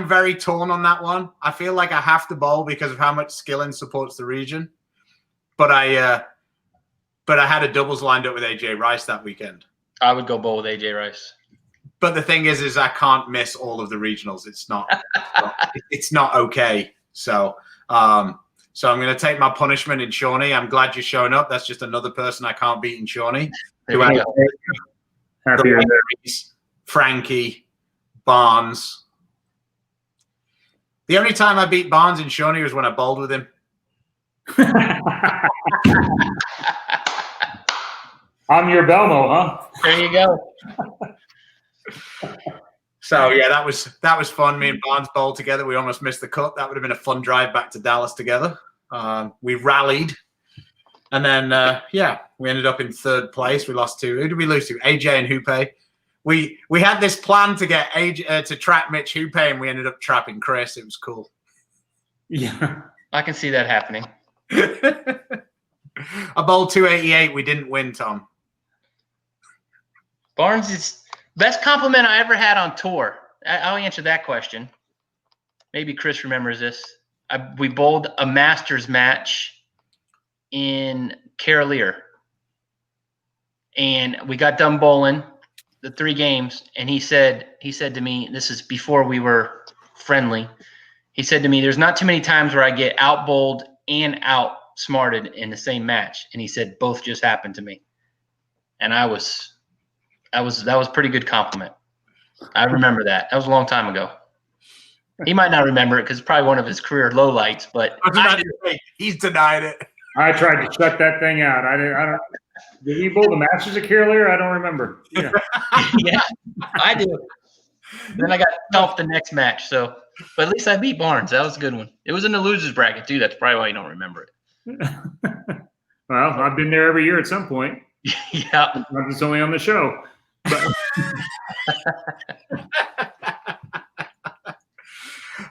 [SPEAKER 2] very torn on that one. I feel like I have to bowl because of how much Skilling supports the region, but I had a doubles lined up with AJ Rice that weekend.
[SPEAKER 3] I would go bowl with AJ Rice.
[SPEAKER 2] But the thing is I can't miss all of the regionals. It's not okay. So so I'm going to take my punishment in Shawnee. I'm glad you're showing up. That's just another person I can't beat in Shawnee.
[SPEAKER 1] Happy you're there.
[SPEAKER 2] Frankie, Barnes. The only time I beat Barnes in Shawnee was when I bowled with him.
[SPEAKER 1] I'm your Belmo, huh?
[SPEAKER 3] There you go.
[SPEAKER 2] So yeah, that was fun. Me and Barnes bowled together. We almost missed the cut. That would have been a fun drive back to Dallas together. We rallied, and then we ended up in third place. We lost to, who did we lose to? AJ and Hoope. We had this plan to get AJ to trap Mitch Hoope, and we ended up trapping Chris. It was cool.
[SPEAKER 1] Yeah,
[SPEAKER 3] I can see that happening.
[SPEAKER 2] I bowled 288. We didn't win, Tom.
[SPEAKER 3] Barnes is best compliment I ever had on tour. I'll answer that question. Maybe Chris remembers this. We bowled a Masters match in Carolier, and we got done bowling the 3 games, and he said to me, this is before we were friendly. He said to me, "There's not too many times where I get out bowled and outsmarted in the same match," and he said both just happened to me, and that was a pretty good compliment. I remember that. That was a long time ago. He might not remember it because it's probably one of his career lowlights, but
[SPEAKER 2] he's denied it.
[SPEAKER 1] I tried to shut that thing out. I don't. Did he bowl the Masters at Carolier? I don't remember. Yeah,
[SPEAKER 3] yeah, I do. Then I got off the next match. So, but at least I beat Barnes. That was a good one. It was in the losers bracket too. That's probably why you don't remember it.
[SPEAKER 1] Well, I've been there every year at some point.
[SPEAKER 3] Yeah,
[SPEAKER 1] I'm just only on the show. But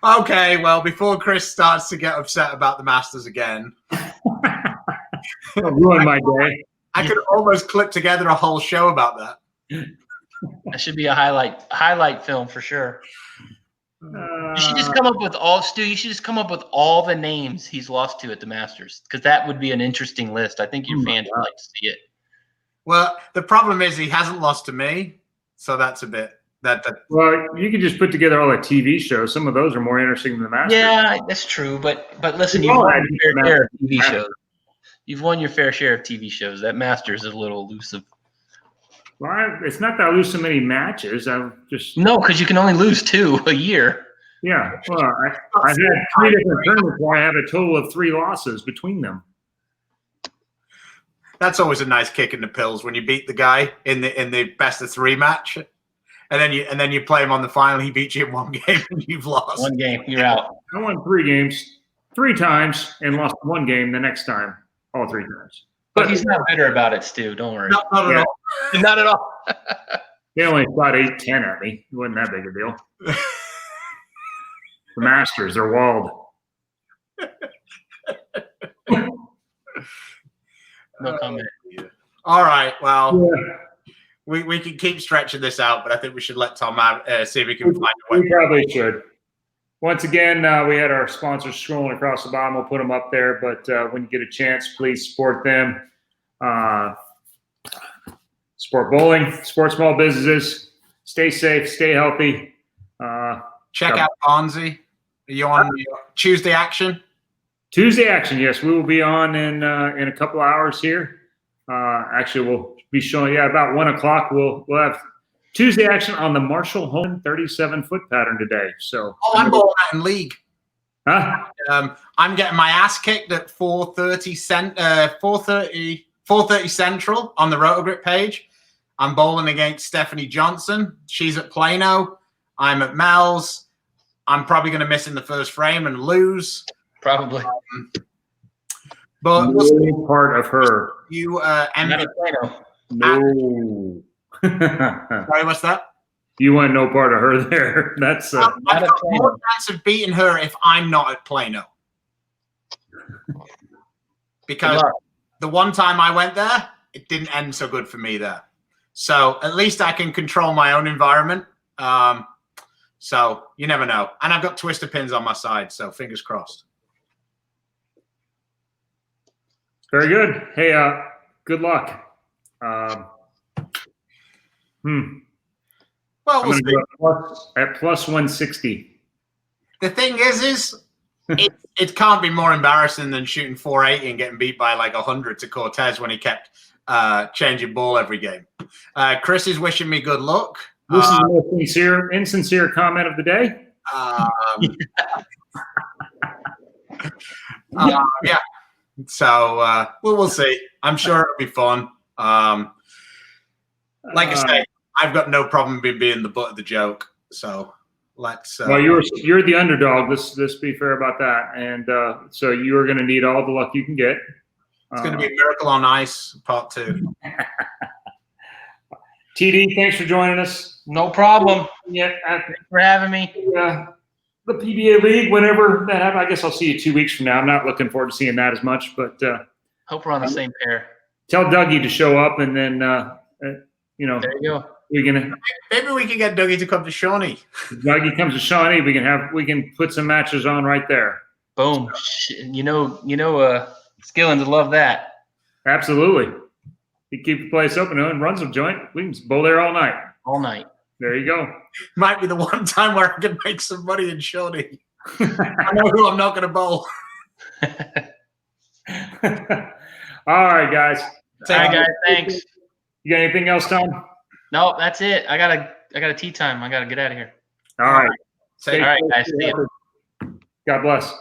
[SPEAKER 2] okay, well, before Chris starts to get upset about the Masters again,
[SPEAKER 1] ruin my day.
[SPEAKER 2] I could almost clip together a whole show about that.
[SPEAKER 3] that should be a highlight film for sure. You should just come up with Stu. You should just come up with all the names he's lost to at the Masters, because that would be an interesting list. I think your fans would like to see it.
[SPEAKER 2] Well, the problem is he hasn't lost to me, so that's a bit that.
[SPEAKER 1] Well, you could just put together all the TV shows. Some of those are more interesting than the Masters.
[SPEAKER 3] Yeah, that's true. But listen, you've won your fair share of TV shows. You've won your fair share of TV shows. That Masters is a little elusive.
[SPEAKER 1] Well, it's not that I lose so many matches.
[SPEAKER 3] No, because you can only lose 2 a year.
[SPEAKER 1] Yeah. Well, I've had 3 different tournaments where I have a total of 3 losses between them.
[SPEAKER 2] That's always a nice kick in the pills when you beat the guy in the best of 3 match, and then you play him on the final. He beats you in 1 game, and you've lost.
[SPEAKER 3] 1 game, you're out.
[SPEAKER 1] I won 3 games 3 times and lost 1 game the next time, all 3 times.
[SPEAKER 3] But he's not bitter about it, Stu. Don't worry.
[SPEAKER 2] Not at all.
[SPEAKER 3] Not at all.
[SPEAKER 1] They only shot 8-10 at me. It wasn't that big a deal. The Masters, they're walled.
[SPEAKER 3] No comment.
[SPEAKER 2] All right. Well, we can keep stretching this out, but I think we should let Tom out, see if we can find a way.
[SPEAKER 1] We probably should. Once again, we had our sponsors scrolling across the bottom. We'll put them up there. But when you get a chance, please support them. Support bowling, support small businesses. Stay safe, stay healthy.
[SPEAKER 2] Check out Barnzy. Are you on Tuesday action?
[SPEAKER 1] Tuesday action, yes. We will be on in a couple hours here. Actually, we'll be showing, about 1 o'clock. We'll have Tuesday action on the Marshall Home 37-foot pattern today. So,
[SPEAKER 2] I'm bowling that in league.
[SPEAKER 1] Huh?
[SPEAKER 2] I'm getting my ass kicked at 4:30 Central on the Rotogrip page. I'm bowling against Stephanie Johnson. She's at Plano. I'm at Mel's. I'm probably going to miss in the first frame and lose.
[SPEAKER 3] Probably.
[SPEAKER 2] But
[SPEAKER 1] no part of her.
[SPEAKER 2] You
[SPEAKER 3] Not at Plano.
[SPEAKER 1] No.
[SPEAKER 2] Sorry, what's that?
[SPEAKER 1] You want no part of her there. That's
[SPEAKER 2] I've
[SPEAKER 3] Not at
[SPEAKER 2] got
[SPEAKER 3] Plano.
[SPEAKER 2] more chance of beating her if I'm not at Plano. Because the one time I went there, it didn't end so good for me there. So at least I can control my own environment. So you never know. And I've got twister pins on my side, so fingers crossed.
[SPEAKER 1] very good. Hey, good luck.
[SPEAKER 2] Well,
[SPEAKER 1] I'm
[SPEAKER 2] we'll
[SPEAKER 1] going to
[SPEAKER 2] see.
[SPEAKER 1] go at plus 160.
[SPEAKER 2] The thing is it can't be more embarrassing than shooting 480 and getting beat by like 100 to Cortez when he kept changing ball every game. Chris is wishing me good luck.
[SPEAKER 1] This is the most insincere comment of the day.
[SPEAKER 2] Yeah. So we'll see. I'm sure it'll be fun. Like I say, I've got no problem being the butt of the joke. So let's.
[SPEAKER 1] Well, you're the underdog. Let's be fair about that. And so you are going to need all the luck you can get.
[SPEAKER 2] It's going to be a Miracle on Ice Part 2.
[SPEAKER 1] TD, thanks for joining us.
[SPEAKER 3] No problem.
[SPEAKER 1] Yeah,
[SPEAKER 3] Thanks for having me.
[SPEAKER 1] the PBA League, whenever that happens. I guess I'll see you 2 weeks from now. I'm not looking forward to seeing that as much, but
[SPEAKER 3] Hope we're on the same pair.
[SPEAKER 1] tell Dougie to show up, and then
[SPEAKER 3] There you go.
[SPEAKER 1] we're gonna.
[SPEAKER 2] Maybe we can get Dougie to come to Shawnee.
[SPEAKER 1] Dougie comes to Shawnee. We can put some matches on right there.
[SPEAKER 3] Boom. You know, Skillins would love that.
[SPEAKER 1] Absolutely. You keep the place open and runs a joint. We can bowl there all night.
[SPEAKER 3] All night.
[SPEAKER 1] There you go.
[SPEAKER 2] Might be the one time where I can make some money in Shawnee. I know who I'm not going to bowl.
[SPEAKER 1] All right, guys.
[SPEAKER 3] All right, guys. Thanks.
[SPEAKER 1] You got anything else, Tom?
[SPEAKER 3] No, that's it. I got a tea time. I got to get out of here.
[SPEAKER 1] All right.
[SPEAKER 2] Say
[SPEAKER 3] All right, guys. See ya.
[SPEAKER 1] God bless.